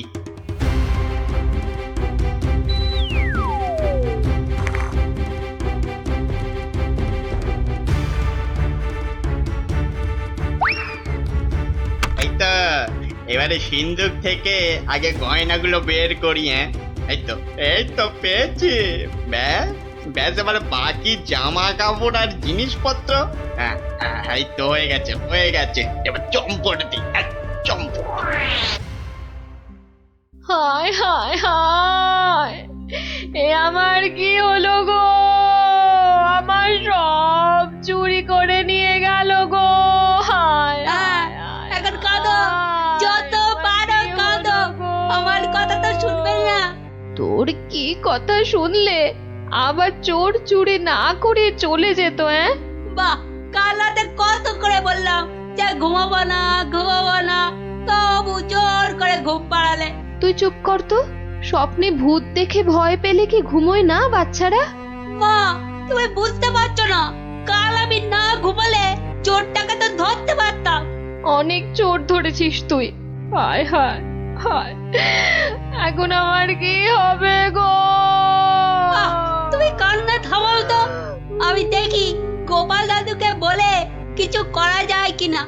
এই তো, এবারে সিন্দুক থেকে আগে গয়নাগুলো বের করি। হ্যাঁ, এই তো পেয়েছি। ব্যাস ব্যাস, এবারে বাকি জামা কাপড় আর জিনিসপত্র। হ্যাঁ হ্যাঁ, এই তো হয়ে গেছে। এবার চম্পট দিই, চম্পট। হায় হায় হায়, এ আমার কি হলো গো? আমার সব চুরি করে নিয়ে গেল গো। হায় হায় হায়, এখন কাঁদো, যত পারো কাঁদো, আমার কথা তো শুনবে না। তোর কি কথা শুনলে আবার চোর চুরি না করে চলে যেত? বাহ, কাল রাতে কত করে বললাম যে ঘুমাবো না, তবু জোর করে ঘুম পাড়ালে। তুই চুপ কর তো। স্বপ্নে ভূত দেখে ভয় পেলে কি ঘুমোয় না বাচ্চারা? মা, তুমি বুঝতে পারছো না, কাল আমি না ঘুমালে চোরটাকে তো ধরতে পারতাম। অনেক চোর ধরেছিস তুই। হায় হায় হায়, এখন আমার কি হবে গো? তুমি কান্না থামাও তো, আমি দেখি গোপাল দাদুকে বলে কিছু করা যায় কিনা।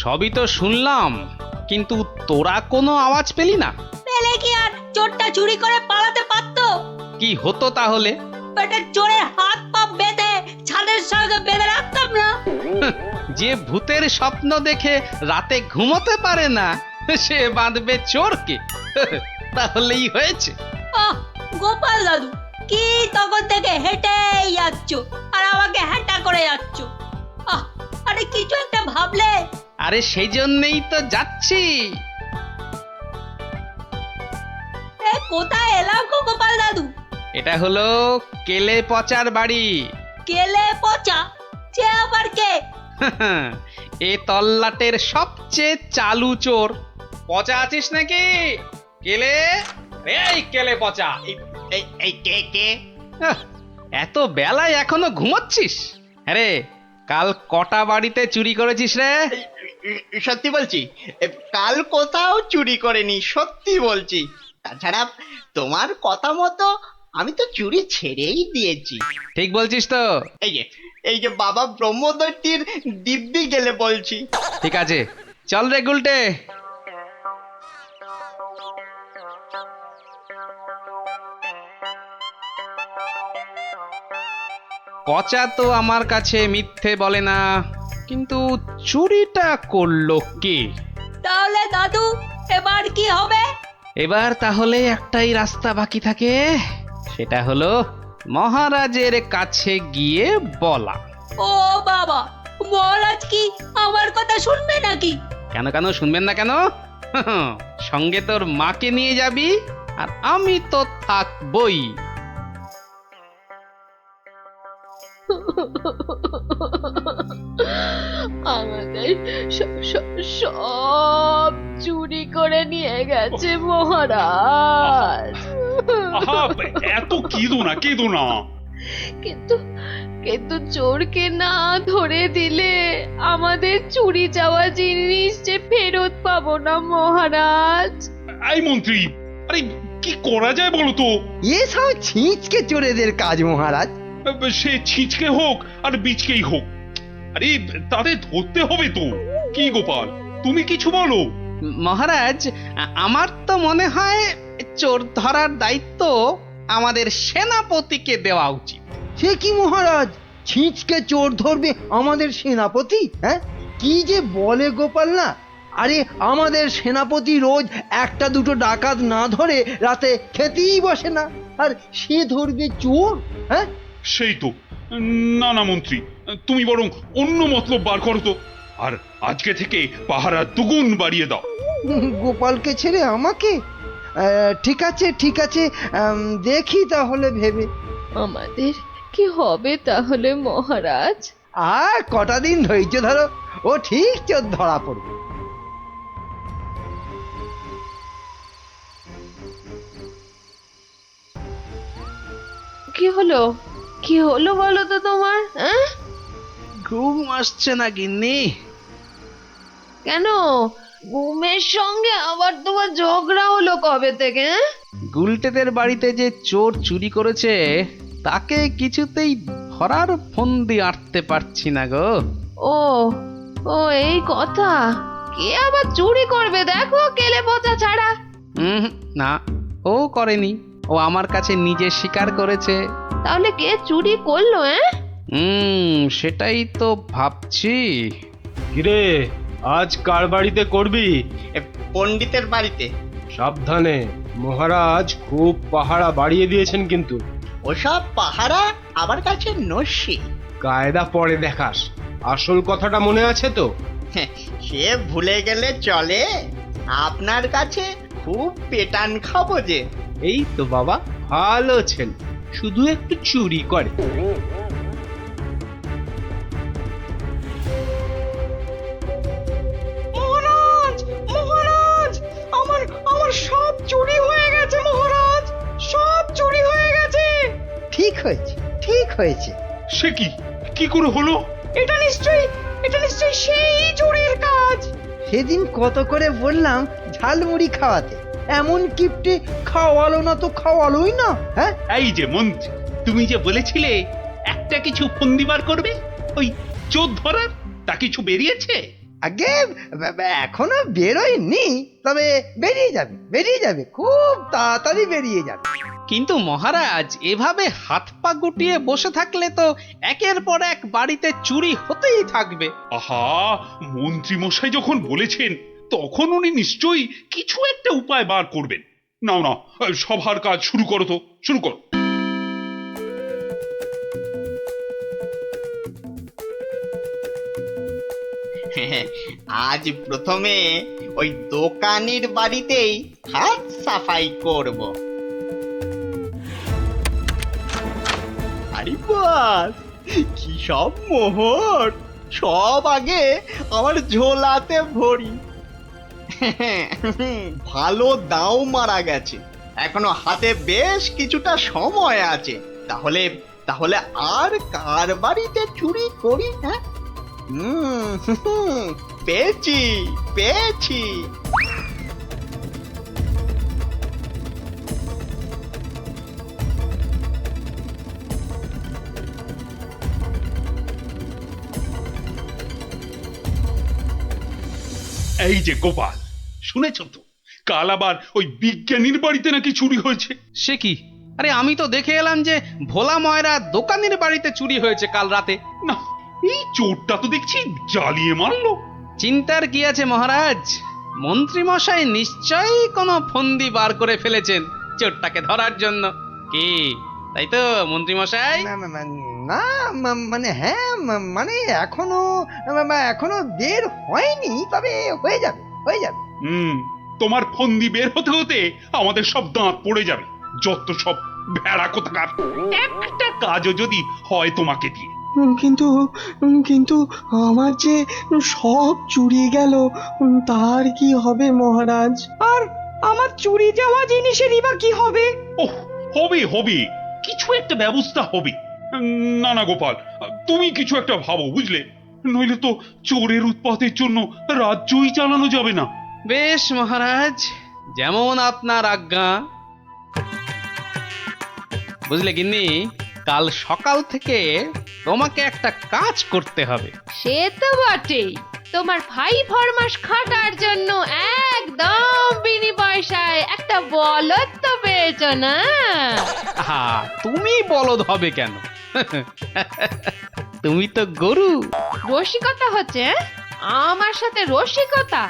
সবই তো শুনলাম, কিন্তু তোরা কোনো আওয়াজ পেলি না? পেলে কি আর চোরটা চুরি করে পালাতে পারতো? কি হতো তাহলে? বেটা, চোরের হাত পা বেঁধে ছাদের সঙ্গে বেঁধে রাখতাম না। যে ভূতের স্বপ্ন দেখে রাতে ঘুমোতে পারে না, সে বাঁধবে চোরকে? তাহলেই হয়েছে। গোপাল দাদু, কি তখন থেকে হেঁটেই যাচ্ছ আর আমাকে হ্যাঁটা করে যাচ্ছ? আরে কিছু একটা ভাবলে। আরে সেই জন্যই তো যাচ্ছি। কোথায় এলাম গো গোপাল দাদু? এটা হলো কেলে পচার বাড়ি। কেলে পচা? সে আবার কে? এ তল্লাটের সবচেয়ে চালু চোর। পচা আছিস নাকি? কেলে, এই কেলে পচা। এই কে? এত বেলায় এখনো ঘুমোচ্ছিস? আরে কাল কটা বাড়িতে চুরি করেছিস রে? সত্যি বলছি, কাল কোথাও চুরি করেনি, সত্যি বলছি। তাছাড়া তোমার কথা মতো আমি তো চুরি ছেড়েই দিয়েছি। ঠিক বলছিস তো? এই যে বাবা ব্রহ্মদত্তির দিব্যি গেলে বলছি। ঠিক আছে, চল রে গুলটে। পচা তো আমার কাছে মিথ্যে বলে না, কিন্তু চুরিটা করলো কে? তাহলে দাদু, এবার কি হবে? এবার তাহলে একটাই রাস্তা বাকি থাকে, সেটা হলো মহারাজের কাছে গিয়ে বলা। ও বাবা, মহারাজ কি আমার কথা শুনবে নাকি? কেন কেন শুনবেন না কেন? সঙ্গে তোর মাকে নিয়ে যাবি, আর আমি তো থাকবই। আমাদের সব চুরি করে নিয়ে গেছে মহারাজ। এত কেঁদো না। কিন্তু চোরকে না ধরে দিলে আমাদের চুরি যাওয়া জিনিস যে ফেরত পাবো না মহারাজ। এই মন্ত্রী, আরে কি করা যায় বলো তো? এসব ছিঁচকে চোরেদের কাজ মহারাজ। সে ছিঁচকে হোক আর বিচকেই হোক, আরে তাদের ধরতে হবে তো। কি গোপাল, তুমি কিছু বলো। মহারাজ, আমার তো মনে হয় চোর ধরার দায়িত্ব আমাদের সেনাপতিকে দেওয়া উচিত। সে কি মহারাজ, ছিঁচকে চোর ধরবে আমাদের সেনাপতি? হ্যাঁ, কি যে বলে গোপাল না। আরে আমাদের সেনাপতি রোজ একটা দুটো ডাকাত না ধরে রাতে খেতেই বসে না, আর সে ধরবে চোর? হ্যাঁ, সেই তো। না না মন্ত্রী, তুমি বরং অন্য মতলব বার করো তো। আর আজকে থেকে পাহারা দুগুণ বাড়িয়ে দাও। গোপালকে ছেড়ে আমাকে? ঠিক আছে ঠিক আছে, দেখি তাহলে ভেবে। আমাদের কি হবে তাহলে মহারাজ? আর কটা দিন ধৈর্য ধরো, ও ঠিক চোর ধরা পড়বে। কি হলো? কি হলো বলো তো তোমার? হ্যাঁ, ঘুম আসছে না গিন্নি? কেন ঘুমের সঙ্গে আবার তোমার ঝগড়া হলো কবে থেকে? গুলটেদের বাড়িতে যে চোর চুরি করেছে তাকে কিছুতেই ধরার ফন্দি আঁটতে পারছি না গো। ও ও এই কথা। কে আবার চুরি করবে দেখো, কেলে পচা ছাড়া। না, ও করেনি, ও আমার কাছে নিজে স্বীকার করেছে। তাহলে কে চুরি করলো? সেটাই তো ভাবছি। কিরে, আজ কার বাড়িতে করবি? পণ্ডিতের বাড়িতে। সাবধানে, মহারাজ খুব পাহারা বাড়িয়ে দিয়েছেন কিন্তু। ওসব পাহারা আমার কাছে নস্যি। কায়দা পরে দেখাস, আসল কথাটা মনে আছে তো? সে ভুলে গেলে চলে? আপনার কাছে খুব পেটান খাবো যে। এই তো বাবা, ভালো ছেলে, শুধু একটু চুরি করে। মহারাজ, মহারাজ, আমার আমার সব চুরি হয়ে গেছে মহারাজ, সব চুরি হয়ে গেছে। ঠিক হয়েছে, ঠিক হয়েছে। সে কি, কি করে হলো? এটা নিশ্চয়ই সেই চোরের কাজ। সেদিন কত করে বললাম ঝালমুড়ি খাওয়াতে, এমন কিপটে খাওয়ালো না তো খাওয়ালোই না। হ্যাঁ, এই যে মন্ত্রী, তুমি যে বলেছিলে একটা কিছু ফন্দি বার করবে ওই চোর ধরার, তা কিছু বেরিয়েছে? আগে এখনো বেরোয়নি, তবে বেরিয়ে যাবে, খুব তাড়াতাড়ি বেরিয়ে যাবে। কিন্তু মহারাজ, এভাবে হাত পা গুটিয়ে বসে থাকলে তো একের পর এক বাড়িতে চুরি হতেই থাকবে। আহা, মন্ত্রী মশাই যখন বলেছেন তখন উনি নিশ্চয়ই কিছু একটা উপায় বার করবেন। নাও না, সভার কাজ শুরু করো তো, শুরু করো। আজ প্রথমে ওই দোকানির বাড়িতেই হাত সাফাই করব। আরে বাস, কি সব মোহর! সব আগে আমার ঝোলাতে ভরি। ভালো দাও মারা গেছে, এখনো হাতে বেশ কিছুটা সময় আছে। তাহলে তাহলে আর কার বাড়িতে চুরি করি? হ্যাঁ, পেয়েছি পেয়েছি। এই যে গোপাল, শুনেছ তো কাল আবার ওই বিজ্ঞানীর বাড়িতে নাকি চুরি হয়েছে? সে কি? আরে আমি তো দেখে এলাম যে ভোলা ময়রা দোকানের বাড়িতে চুরি হয়েছে কাল রাতে। না, এই চোরটা তো দেখছি জ্বালিয়ে মারলো। চিন্তার কি আছে মহারাজ, মন্ত্রী মশাই নিশ্চয়ই কোনো ফন্দি বার করে ফেলেছেন চোরটাকে ধরার জন্য। কি তাই তো মন্ত্রী মশাই? না মানে হ্যাঁ, মানে এখনো বের হয়নি, তবে হয়ে যাবে। তোমার ফন্দি বের হতে হতে আমাদের সব দাঁত পড়ে যাবে। যত সব ভেড়া কোথাকার, একটা কাজও যদি হয় তোমাকে দিয়ে। কিন্তু আমার যে সব চুরি গেল, তার কি হবে মহারাজ? আর আমার চুরি যাওয়া জিনিসেরই বা কি হবে? ওহ, হবে, কিছু একটা ব্যবস্থা হবে। না না গোপাল, তুমি কিছু একটা ভাবো, বুঝলে? নইলে তো চোরের উৎপাতের জন্য রাজ্যই চালানো যাবে না। বেশ মহারাজ, যেমন আপনার আজ্ঞা। বুঝলে গিন্নি, কাল সকাল থেকে তোমাকে একটা কাজ করতে হবে। সে তো বটেই, তোমার ভাই ফরমাস খাটার জন্য একদম বিনি পয়সায় একটা বলদ তো পেয়েছ না? আহা, তুমি বলদ হবে কেন? তুমি তো গরু। রসিকতা হচ্ছে হ্যাঁ? আমার সাথে রসিকতা?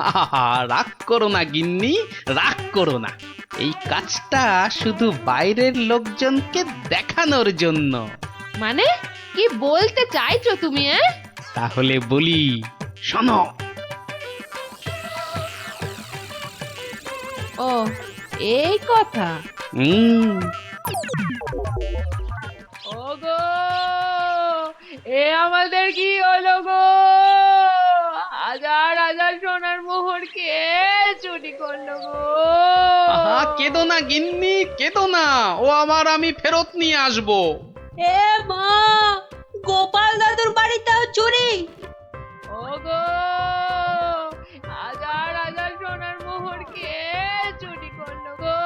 আহা, রাগ করো না গিন্নি, রাগ করো না। এই কাজটা শুধু বাইরের লোকজনকে দেখানোর জন্য। মানে কি বলতে চাইছো তুমি? তাহলে বলি, শোনো। ও এই কথা। ওগো, এ আমাদের কি হলো গো? হাজার হাজার সোনার মোহর কে চুরি করলো গো? আহা, কেঁদো না গিন্নি, কেঁদো না। ও আমার, আমি ফেরত নিয়ে আসবো। এ মা, গোপাল দাদুর বাড়িতেও চুরি? ওগো, হাজার হাজার সোনার মোহর কে চুরি করলো গো?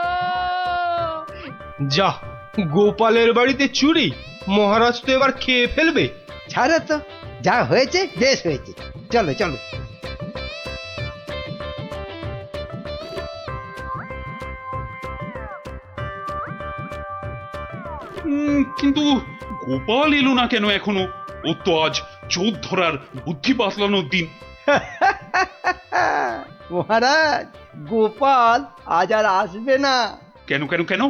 যা, গোপালের বাড়িতে চুরি? মহারাজ তো এবার খেয়ে ফেলবে। ছাড়ো তো, যা হয়েছে বেশ হয়েছে। চলো চলো। কিন্তু গোপাল এলো না কেন এখনো? ও তো আজ চোর ধরার বুদ্ধি পাতলানোর দিন। মহারাজ, গোপাল আজ আর আসবে না। কেন কেন কেন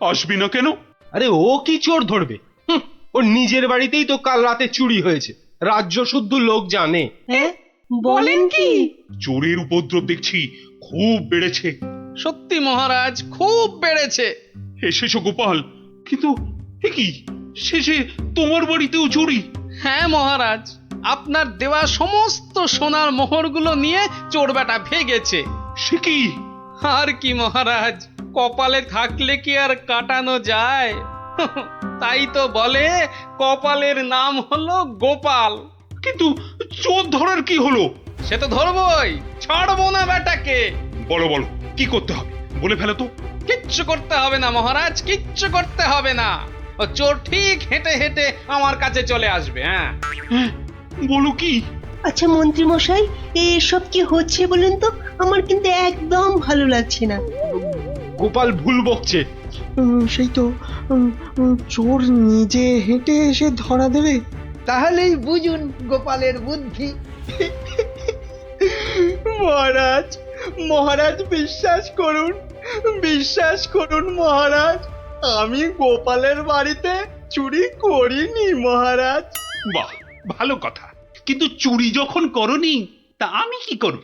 আসবি না কেন? আরে ও কি চোর ধরবে? ওর নিজের বাড়িতেই তো কাল রাতে চুরি হয়েছে, রাজ্য শুদ্ধ লোক জানে। হ্যাঁ, বলেন কি? চোরের উপদ্রব দেখছি খুব বেড়েছে। সত্যি মহারাজ, খুব বেড়েছে। এসেছো গোপাল, কিন্তু এ কি, শেষে তোমার বাড়িতেও চুরি? হ্যাঁ মহারাজ, আপনার দেওয়া সমস্ত সোনার মোহরগুলো নিয়ে চোর বেটা ভেগেছে। সে কি? আর কি মহারাজ, কপালে থাকলে কি আর কাটানো যায়? তাই তো বলে কপালের নাম হলো গোপাল। কিন্তু চোর ধরার কি হলো? সে তো ধরবই, ছাড়বো না বেটাকে। বলো বলো, কি করতে হবে বলে ফেলো তো। কিচ্ছু করতে হবে না মহারাজ, কিচ্ছু করতে হবে না। ও চোর ঠিক হেঁটে হেঁটে আমার কাছে চলে আসবে। হ্যাঁ, বলো কি? আচ্ছা মন্ত্রী মশাই, এসব কি হচ্ছে বলুন তো? আমার কিন্তু একদম ভালো লাগছে না। গোপাল ভুল বকছে। সেই তো, চোর নিজে হেঁটে এসে ধরা দেবে। তাহলেই বুঝুন গোপালের বুদ্ধি। মহারাজ, মহারাজ বিশ্বাস করুন, বিশ্বাস করুন মহারাজ, আমি গোপালের বাড়িতে চুরি করিনি মহারাজ। বাহ, ভালো কথা। কিন্তু চুরি যখন করনি, তা আমি কি করব?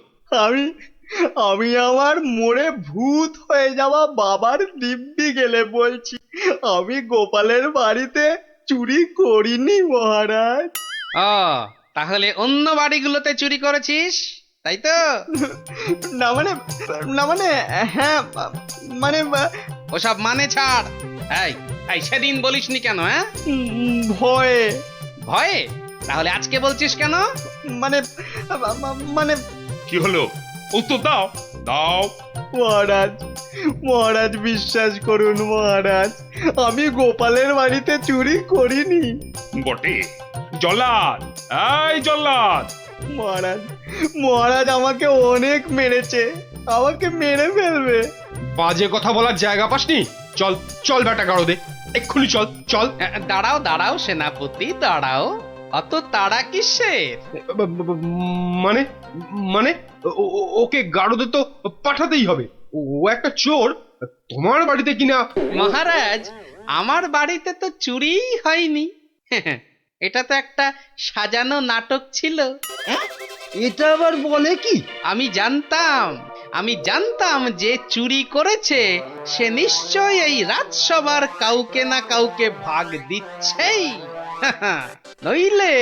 আমি আমার মোড়ে ভূত হয়ে যাওয়া বাবার দিব্যি গেলে বলছি, আমি গোপালের বাড়িতে চুরি করিনি মহারাজ। ও তাহলে অন্য বাড়িগুলোতে চুরি করেছিস, তাই তো? না মানে, না মানে, হ্যাঁ মানে, ওসব মানে ছাড়। এই এই সেদিন বলিসনি কেন? হ্যাঁ, ভয়ে। ভয়ে? তাহলে আজকে বলছিস কেন? মানে, মানে কি হলো? উত্তর দাও, দাও। মহারাজ, মহারাজ বিশ্বাস করুন মহারাজ, আমি গোপালের বাড়িতে চুরি করিনি। বটে? জল্লাদ, এই জল্লাদ! মহারাজ, মহারাজ আমাকে অনেক মেরেছে, আমাকে মেরে ফেলবে। বাজে কথা বলার জায়গা পাসনি? চল চল বেটা গাড়ো দে, এক্ষুনি চল চল। দাঁড়াও দাঁড়াও সেনাপতি, দাঁড়াও। অত তাড়া কিসের? মানে মানে ওকে গাড়োদে তো পাঠাতেই হবে। ও একটা চোর, তোমার বাড়িতে কিনা। মহারাজ, আমার বাড়িতে তো চুরিই হয়নি। এটা তো একটা সাজানো নাটক ছিল। এটা আবার বলে কি? আমি জানতাম যে চুরি করেছে সে নিশ্চয়ই এই রাজসভার কাউকে না কাউকে ভাগ দিচ্ছেই। নইলে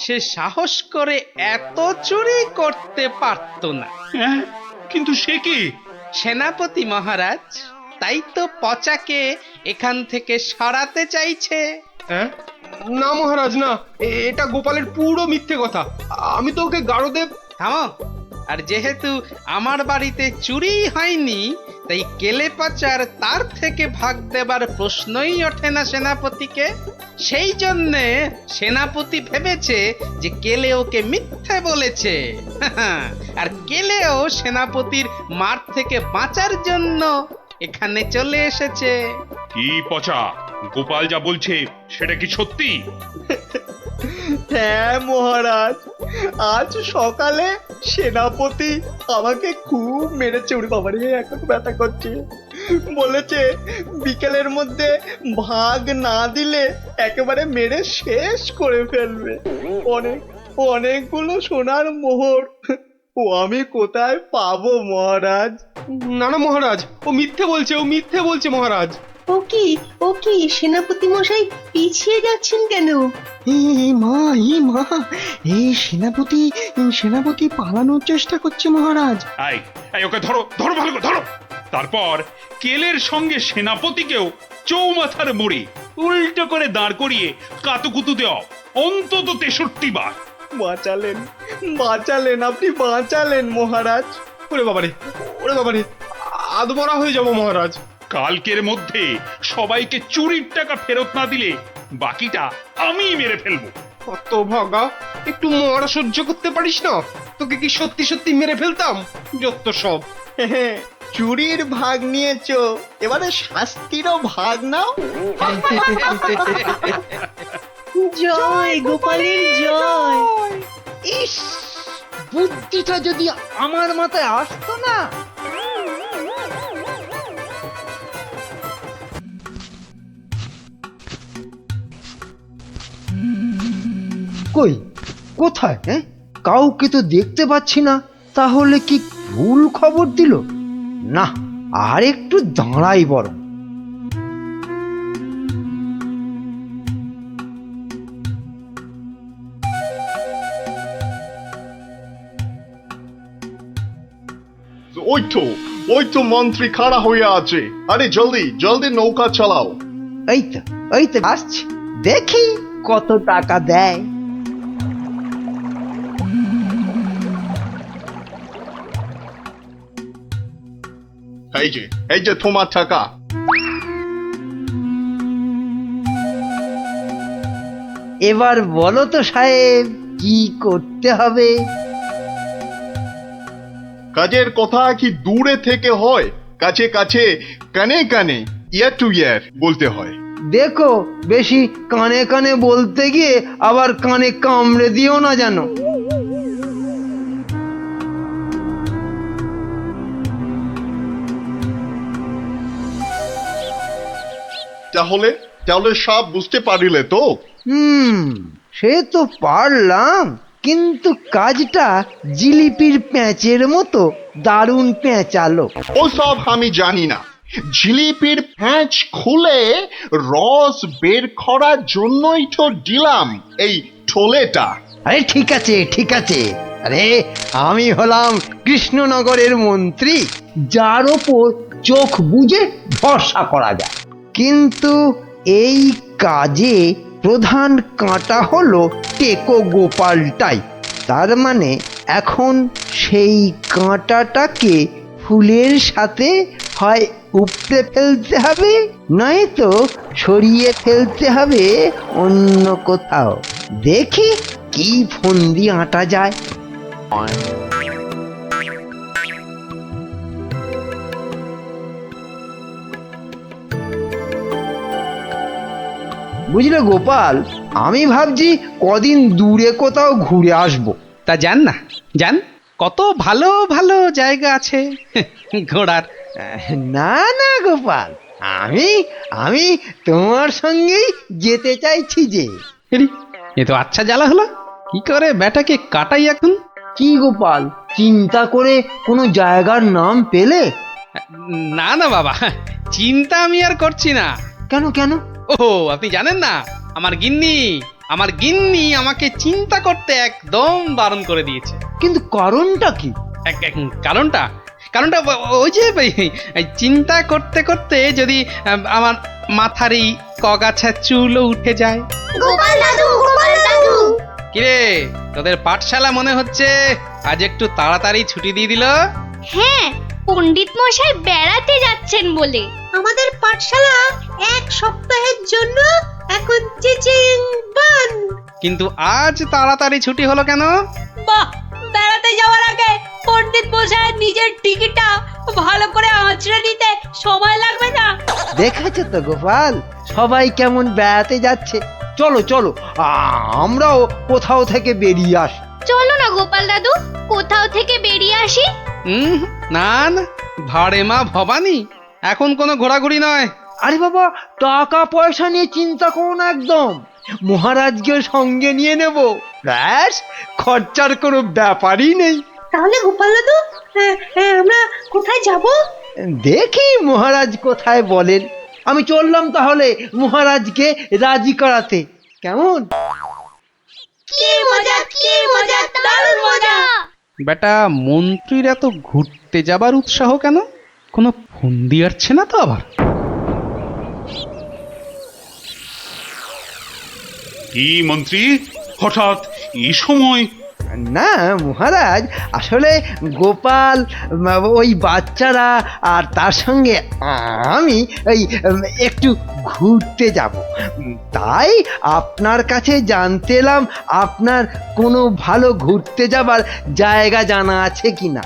সে সাহস করে এত চুরি করতে পারত না। কিন্তু সে কি? সেনাপতি মহারাজ, তাই তো পচাকে এখান থেকে সরাতে চাইছে। হ্যাঁ, না মহারাজ না, এটা গোপালের পুরো মিথ্যে কথা। আমি তো ওকে গাড়োদে। থামো, আর যেহেতু আমার বাড়িতে চুরি হয়নি, তাই কেলে পাচার তার থেকে ভাগ দেবার প্রশ্নই ওঠে না সেনাপতিকে। সেই জন্যে সেনাপতি ভেবেছে যে কেলে ওকে মিথ্যে বলেছে। আর কেলেও সেনাপতির মার থেকে বাঁচার জন্য এখানে চলে এসেছে। কি পচা, গোপাল যা বলছে সেটা কি সত্যি? হ্যাঁ মহারাজ, আজ সকালে সেনাপতি আমাকে খুব মেরেছে। ওরে বাবারে, এখন ব্যথা করছে। বলেছে বিকেলের মধ্যে ভাগ না দিলে একেবারে মেরে শেষ করে ফেলবে। অনেকগুলো সোনার মোহর ও আমি কোথায় পাবো মহারাজ? না না মহারাজ, ও মিথ্যে বলছে মহারাজ। ও কি সেনাপতি মশাই পিছিয়ে যাচ্ছেন কেন? এই সেনাপতি পালানোর চেষ্টা করছে মহারাজ। এই ওকে ধরো, ধরো ভালো করে ধরো। তারপর কেলের সঙ্গে সেনাপতিকেও চৌমাথার মোড়ে উল্টো করে দাঁড় করিয়ে কাতুকুতু দেওয়া, অন্তত 63 বার। বাঁচালেন আপনি, বাঁচালেন মহারাজ। ওরে বাবারে, আধমরা হয়ে যাবো মহারাজ। কালকের মধ্যে সবাইকে চুরির টাকা ফেরত না দিলে বাকিটা আমি মেরে ফেলবো। কত ভাগা, একটু মরা সহ্য করতে পারিস না? তোকে কি সত্যি মেরে ফেলতাম? যত সব। চুরির ভাগ নিয়েছো, এবারে শাস্তিরও ভাগ নাও। জয় গোপালের জয়। ইস, বুদ্ধিটা যদি আমার মাথায় আসতো না। কই, কোথায়? কাউকে তো দেখতে পাচ্ছি না। তাহলে কি ভুল খবর দিল? না, আর একটু দাঁড়াই বরং। ওই তো মন্ত্রী খাড়া হয়ে আছে। আরে জলদি জলদি নৌকা চালাও। এই তো আসছি, দেখি কত টাকা দেয়। এই যে তোমার টাকা। এবার বলো তো সাহেব, কি করতে হবে? কাজের কথা কি দূরে থেকে হয়? কাছে কাছে, কানে কানে, ইয়ার টু ইয়ার বলতে হয়। দেখো, বেশি কানে কানে বলতে গিয়ে আবার কানে কামড়ে দিও না জানো। তাহলে সব বুঝতে পারিলে তো? সে তো পারলাম, কিন্তু কাজটা জিলিপির প্যাঁচের মতো দারুণ পেঁচালো। ও সব আমি জানি না। জিলিপির প্যাঁচ খুলে রস বের করার জন্যই তো দিলাম এই ঠোলেটা। আরে ঠিক আছে। আরে আমি হলাম কৃষ্ণনগরের মন্ত্রী, যার ওপর চোখ বুজে ভরসা করা যায়। কিন্তু এই কাজে প্রধান কাঁটা হলো টেকো গোপালটাই। তার মানে এখন সেই কাঁটাটাকে ফুলের সাথে হয় উপড়ে ফেলতে হবে, নয়তো সরিয়ে ফেলতে হবে অন্য কোথাও। দেখি কি ফন্দি আঁটা যায়। বুঝলে গোপাল, আমি ভাবছি কদিন দূরে কোথাও ঘুরে আসবো। তা যান না, যান, কত ভালো ভালো জায়গা আছে ঘোরার। না না গোপাল, আমি তোমার সঙ্গেই যেতে চাইছি যে। এ তো আচ্ছা জ্বালা হলো। কি করে বেটাকে কাটাই এখন? কি গোপাল, চিন্তা করে কোনো জায়গার নাম পেলে? না না বাবা, চিন্তা আমি আর করছি না। কেন? ও, আপনি জানেন না, আমার গিন্নি আমাকে চিন্তা করতে একদম বারণ করে দিয়েছে। কিন্তু কারণটা কি? কারণটা ওই যে চিন্তা করতে করতে যদি আমার মাথার এই কগাছা চুলও উঠে যায়। গোপাল দাদু কিরে, তোদের পাঠশালা মনে হচ্ছে আজ একটু তাড়াতাড়ি ছুটি দিয়ে দিল। হ্যাঁ, পণ্ডিত মশাই বেড়াতে যাচ্ছেন বলে। আমাদের পাঠশালা এক সপ্তাহের জন্য এখন চিচিং বন্ধ। কিন্তু আজ তাড়াতাড়ি ছুটি হলো কেন? বাহ, বেড়াতে যাওয়ার আগে পণ্ডিত মশাইয়ের নিজের টিকিটটা ভালো করে আঁচড়ে নিতে সময় লাগবে না? দেখেছো তো গোপাল, সবাই কেমন বেড়াতে যাচ্ছে। চলো চলো, আমরাও কোথাও থেকে বেরিয়ে আসি। চলো না গোপাল দাদু, কোথাও থেকে বেরিয়ে আসি। না না, ভাড়ে মা ভবানী, এখন কোনো ঘোরাঘুরি নয়। আরে বাবা, টাকা পয়সা নিয়ে চিন্তা করো না একদম। মহারাজকে সঙ্গে নিয়ে নেব, ব্যাস, খরচার কোনো ব্যাপারই নেই। তাহলে গোপাল দাদু, আমরা কোথায় যাব? দেখি মহারাজ কোথায় বলেন। আমি চললাম তাহলে মহারাজকে রাজি করাতে, কেমন? কি মজা, কি মজা, দারুণ মজা। বেটা, মন্ত্রীর এত ঘুরতে যাবার উৎসাহ কেন? কোনো ফন্দি আসছে না তো আবার? কি মন্ত্রী, হঠাৎ এই সময়? না মহারাজ, আসলে গোপাল, ওই বাচ্চারা আর তার সঙ্গে আমি ওই একটু ঘুরতে যাব, তাই আপনার কাছে জানতে এলাম আপনার কোনো ভালো ঘুরতে যাবার জায়গা জানা আছে কিনা।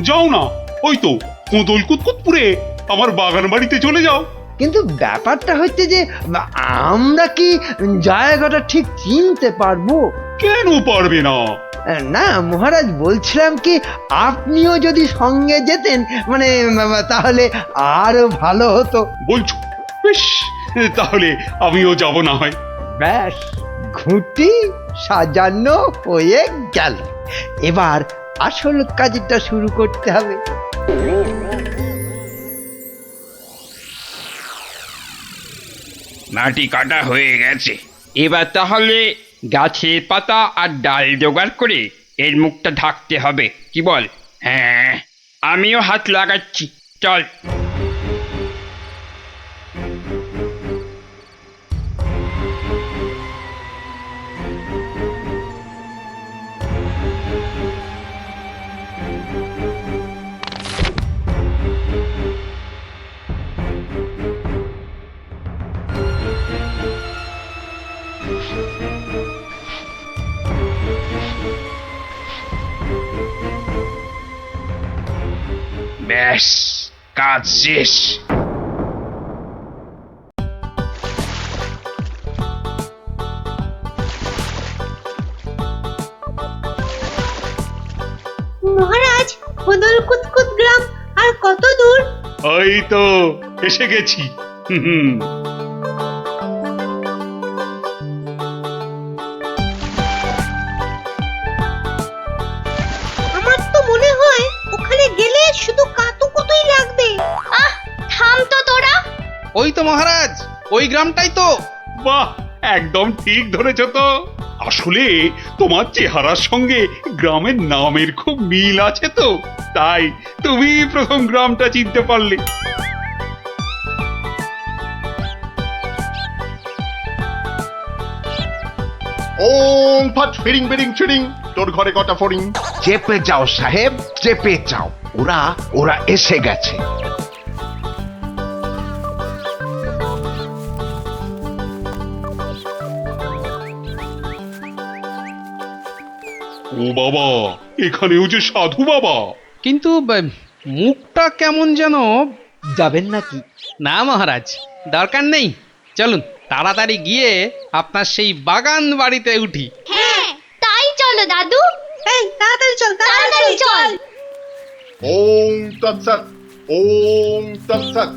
যাও না, ওই তো কোদল কুতকুতপুরে আমার বাগান বাড়িতে চলে যাও। কিন্তু ব্যাপারটা হচ্ছে যে আমরা কি জায়গাটা ঠিক চিনতে পারবো? কেন পারবে না? না মহারাজ, বলছিলাম কি আপনিও যদি সঙ্গে যেতেন, মানে তাহলে আরো ভালো হতো। বলছো? বেশ, তাহলে আমিও যাব না হয়। ব্যাস, ঘুঁটি সাজানো হয়ে গেল। এবার আসল কাজটা শুরু করতে হবে। মাটি কাটা হয়ে গেছে, এবার তাহলে গাছের পাতা আর ডাল জোগাড় করে এর মুখটা ঢাকতে হবে, কি বল? হ্যাঁ, আমিও হাত লাগাচ্ছি, চল। ব্যাস, কাজ শেষ। মহারাজ, কোদল কুতকুত গ্রাম আর কত দূর? ওই তো এসে গেছি। আমার তো মনে হয় ওখানে গেলে শুধু কাতুকুতুই লাগবে। থাম তো তোরা। ওই তো মহারাজ, ওই গ্রামটাই তো। বাহ, একদম ঠিক ধরেছ তো। আসলে তোমার চেহারার সঙ্গে গ্রামের নামের খুব মিল আছে তো, তাই তুমি প্রথম গ্রামটা চিনতে পারলে। ওম ফট ফিরিং বিরিং চিরিং, তোর ঘরে কটা ফড়িং? চেপে যাও সাহেব, চেপে যাও, ওরা এসে গেছে। ও বাবা, এখানেও যে সাধু বাবা। কিন্তু মুখটা কেমন যেন। যাবেন নাকি? না মহারাজ, দরকার নেই, চলুন তাড়াতাড়ি গিয়ে আপনার সেই বাগান বাড়িতে উঠি। হ্যাঁ, তাই চলো দাদু। এই তাড়াতাড়ি চল, তাড়াতাড়ি চল। ওম তৎসৎ, ওম তৎসৎ।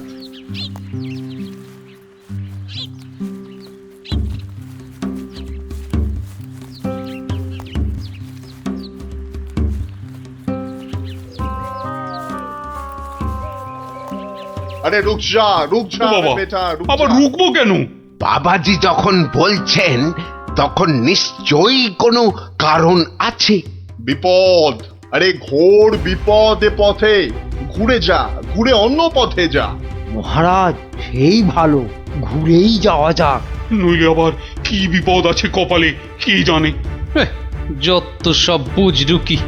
আরে রুক যা বাবা, বেটা, আবার রুকবো কেন? বাবাজি যখন বলছেন তখন নিশ্চয়ই কোনো কারণ আছে। বিপদ, আরে ঘোর বিপদ এ পথে। ঘুরে যা, ঘুরে অন্য পথে যা। মহারাজ, সেই ভালো, ঘুরেই যাওয়া যাক। নইলে আবার কি বিপদ আছে কপালে, কি জানে। যত সব বুজরুকি।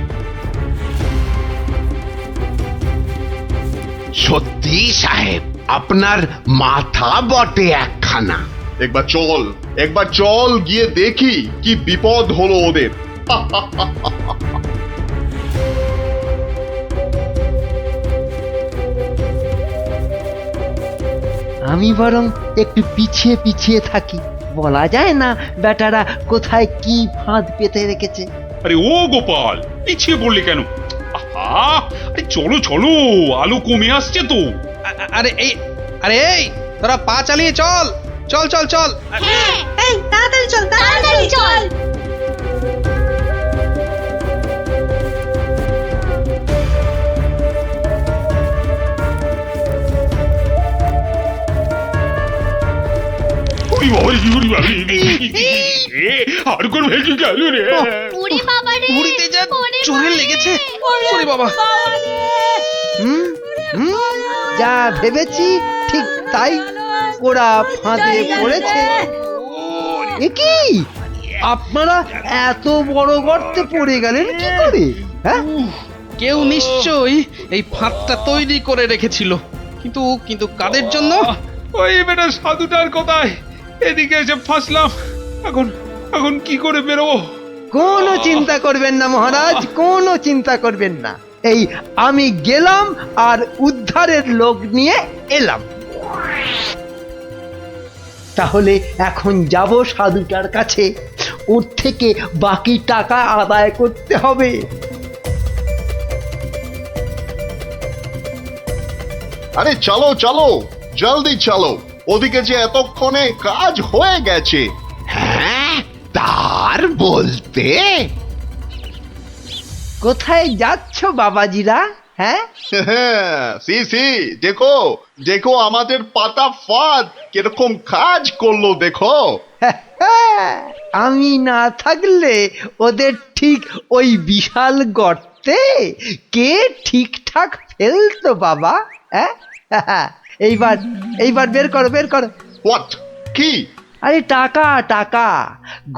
সত্যি সাহেব, আপনার মাথা বটে একখানা। একবার চল গিয়ে দেখি কি বিপদ হলো ওদের। আমি বরং একটু পিছিয়ে পিছিয়ে থাকি, বলা যায় না বেটারা কোথায় কি ফাঁদ পেতে রেখেছে। আরে ও গোপাল, পিছিয়ে পড়লে কেন? আহা, আরে চলো চলো, আলো কমে আসছে তো। আরে এই তোরা পা চালিয়ে চল চল চল চল। এই তাড়াতাড়ি চল, তাড়াতাড়ি চল। ওরে বাবা রে, ওরে বাবা রে, আর কোন ভেঙে গেল রে। ওরে বাবা রে, ঘুড়িতে যা চোরে লেগেছে। ওরে বাবা। যা ভেবেছি ঠিক তাই, ওরা ফাঁদে পড়েছে। এ কি, আপনারা এত বড় গর্তে পড়ে গেলেন কি করে? হ্যাঁ, কেউ নিশ্চয়ই এই ফাঁদটা তৈরি করে রেখেছিল, কিন্তু কিন্তু কাদের জন্য? ওই বেটা সাধুটার কথায় এদিকে এসে ফাঁসলাম। এখন এখন কি করে বেরোবো? কোনো চিন্তা করবেন না মহারাজ, কোনো চিন্তা করবেন না। এই আমি গেলাম আর উদ্ধারের লোক নিয়ে এলাম। তাহলে এখন যাব সাধুটার কাছে, ওর থেকে বাকি টাকা আদায় করতে হবে। আরে চলো চলো, জলদি চলো, ওদিকে যে এতক্ষণে কাজ হয়ে গেছে। হ্যাঁ, তার বলতে কোথায় যাচ্ছ বাবাজিরা? হ্যাঁ, সি দেখো দেখো, আমাদের পাতা ফাঁদ কিরকম কাজ করলো দেখো। আমি না থাকলে ওদের ঠিক ওই বিশাল গর্তে কে ঠিকঠাক ফেলতো বাবা? হ্যাঁ, এইবার বের করো বের করো। হোয়াট? কি? আরে টাকা টাকা,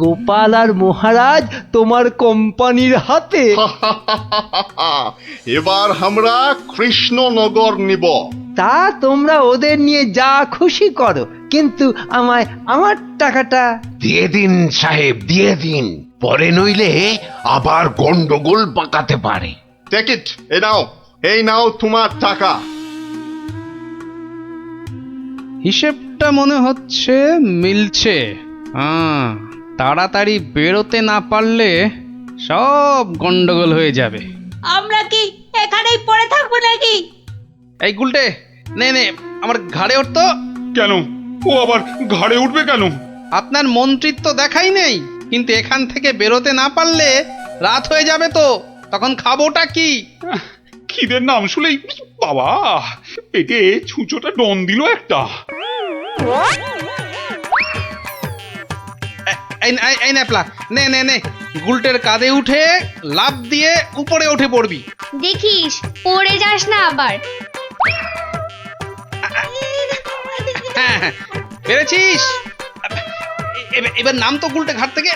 গোপাল আর মহারাজ তোমার কোম্পানির হাতে। এবার আমরা কৃষ্ণনগর নিব। তা তোমরা ওদের নিয়ে যা খুশি করো, কিন্তু আমায় আমার টাকাটা দিয়ে দিন সাহেব, দিয়ে দিন, পরে নইলে আবার গন্ডগোল পাকাতে পারে। টেক ইট, এই নাও তোমার টাকা। হিসেবটা মনে হচ্ছে মিলছে। তাড়াতাড়ি বেরোতে না পারলে সব গন্ডগোল হয়ে যাবে। আমরা কি এখানেই পড়ে থাকবো নাকি? এই গুলটে, নে নে আমার ঘাড়ে উঠতো। কেন? ও আবার ঘাড়ে উঠবে কেন? আপনার মন্ত্রিত্ব দেখাই নেই, কিন্তু এখান থেকে বেরোতে না পারলে রাত হয়ে যাবে তো, তখন খাবোটা কি? খিদের নাম শুলেই বাবা পেটে ছুঁচোটা ডন দিল একটা। এই ন্যাপলা, নে নে নে, গুলটের কাঁধে উঠে লাফ দিয়ে উপরে উঠে পড়বি। দেখিস পড়ে যাস না আবার। হ্যাঁ, পেরেছিস। এবার নাম তো গুলটে ঘাট থেকে।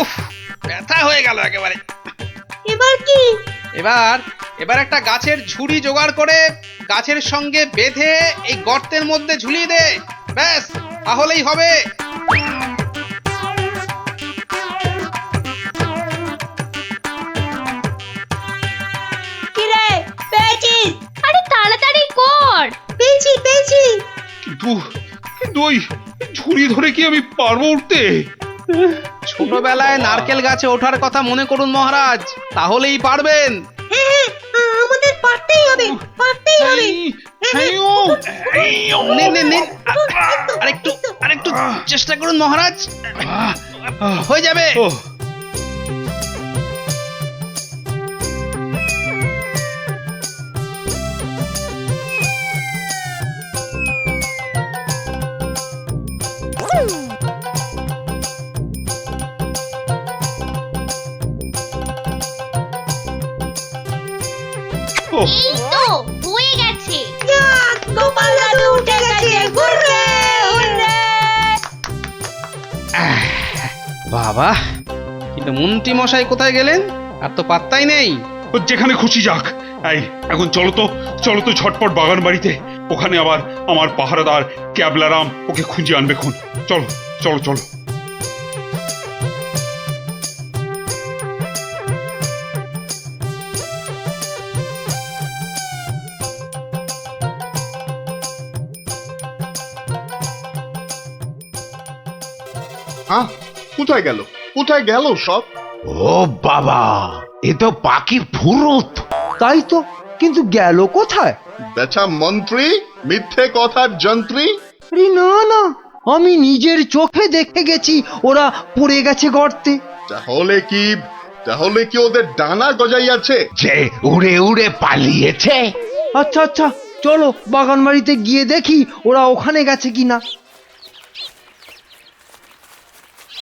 উফ, ব্যথা হয়ে গেল একেবারে। এবার কি? এবার একটা গাছের ঝুড়ি জোগাড় করে গাছের সঙ্গে বেঁধে এই গর্তের মধ্যে ঝুলিয়ে দে, ব্যাস তাহলেই হবে। কিরে, পেয়েছিস? আরে তাড়াতাড়ি কর। পেয়েছি। কিন্তু ওই ঝুড়ি ধরে কি আমি পারবো উঠতে? ছোটবেলায় নারকেল গাছে ওঠার কথা মনে করুন মহারাজ, তাহলেই পারবেন। আমাদের পারতেই হবে। নে নে নে, আরেকটু চেষ্টা করুন মহারাজ, হয়ে যাবে। এই তো হয়ে গেছে। গোপাল দাদু উঠে গেছে। বাবা, কি কিন্তু মন্ত্রী মশাই কোথায় গেলেন? আর তো পাত্তাই নেই। ও যেখানে খুশি যাক। এই এখন চলো তো ঝটপট বাগান বাড়িতে। ওখানে আবার আমার পাহারাদার ক্যাবলারাম ওকে খুঁজে আনবে খুন। চলো চলো চলো। হ্যাঁ, কোথায় গেল কোথায় গেল সব? ও বাবা, এ তো পাখির ফুরুত। তাই তো, কিন্তু গেল কোথায়? বেচা মন্ত্রী, মিথ্যে কথার যন্ত্রী। আরে না না, আমি নিজের চোখে দেখে গেছি ওরা পড়ে গেছে গর্তে। তাহলে কি ওদের ডানা গজাইয়াছে? যে উড়ে উড়ে পালিয়েছে। আচ্ছা আচ্ছা, চলো বাগান বাড়িতে গিয়ে দেখি ওরা ওখানে গেছে কিনা।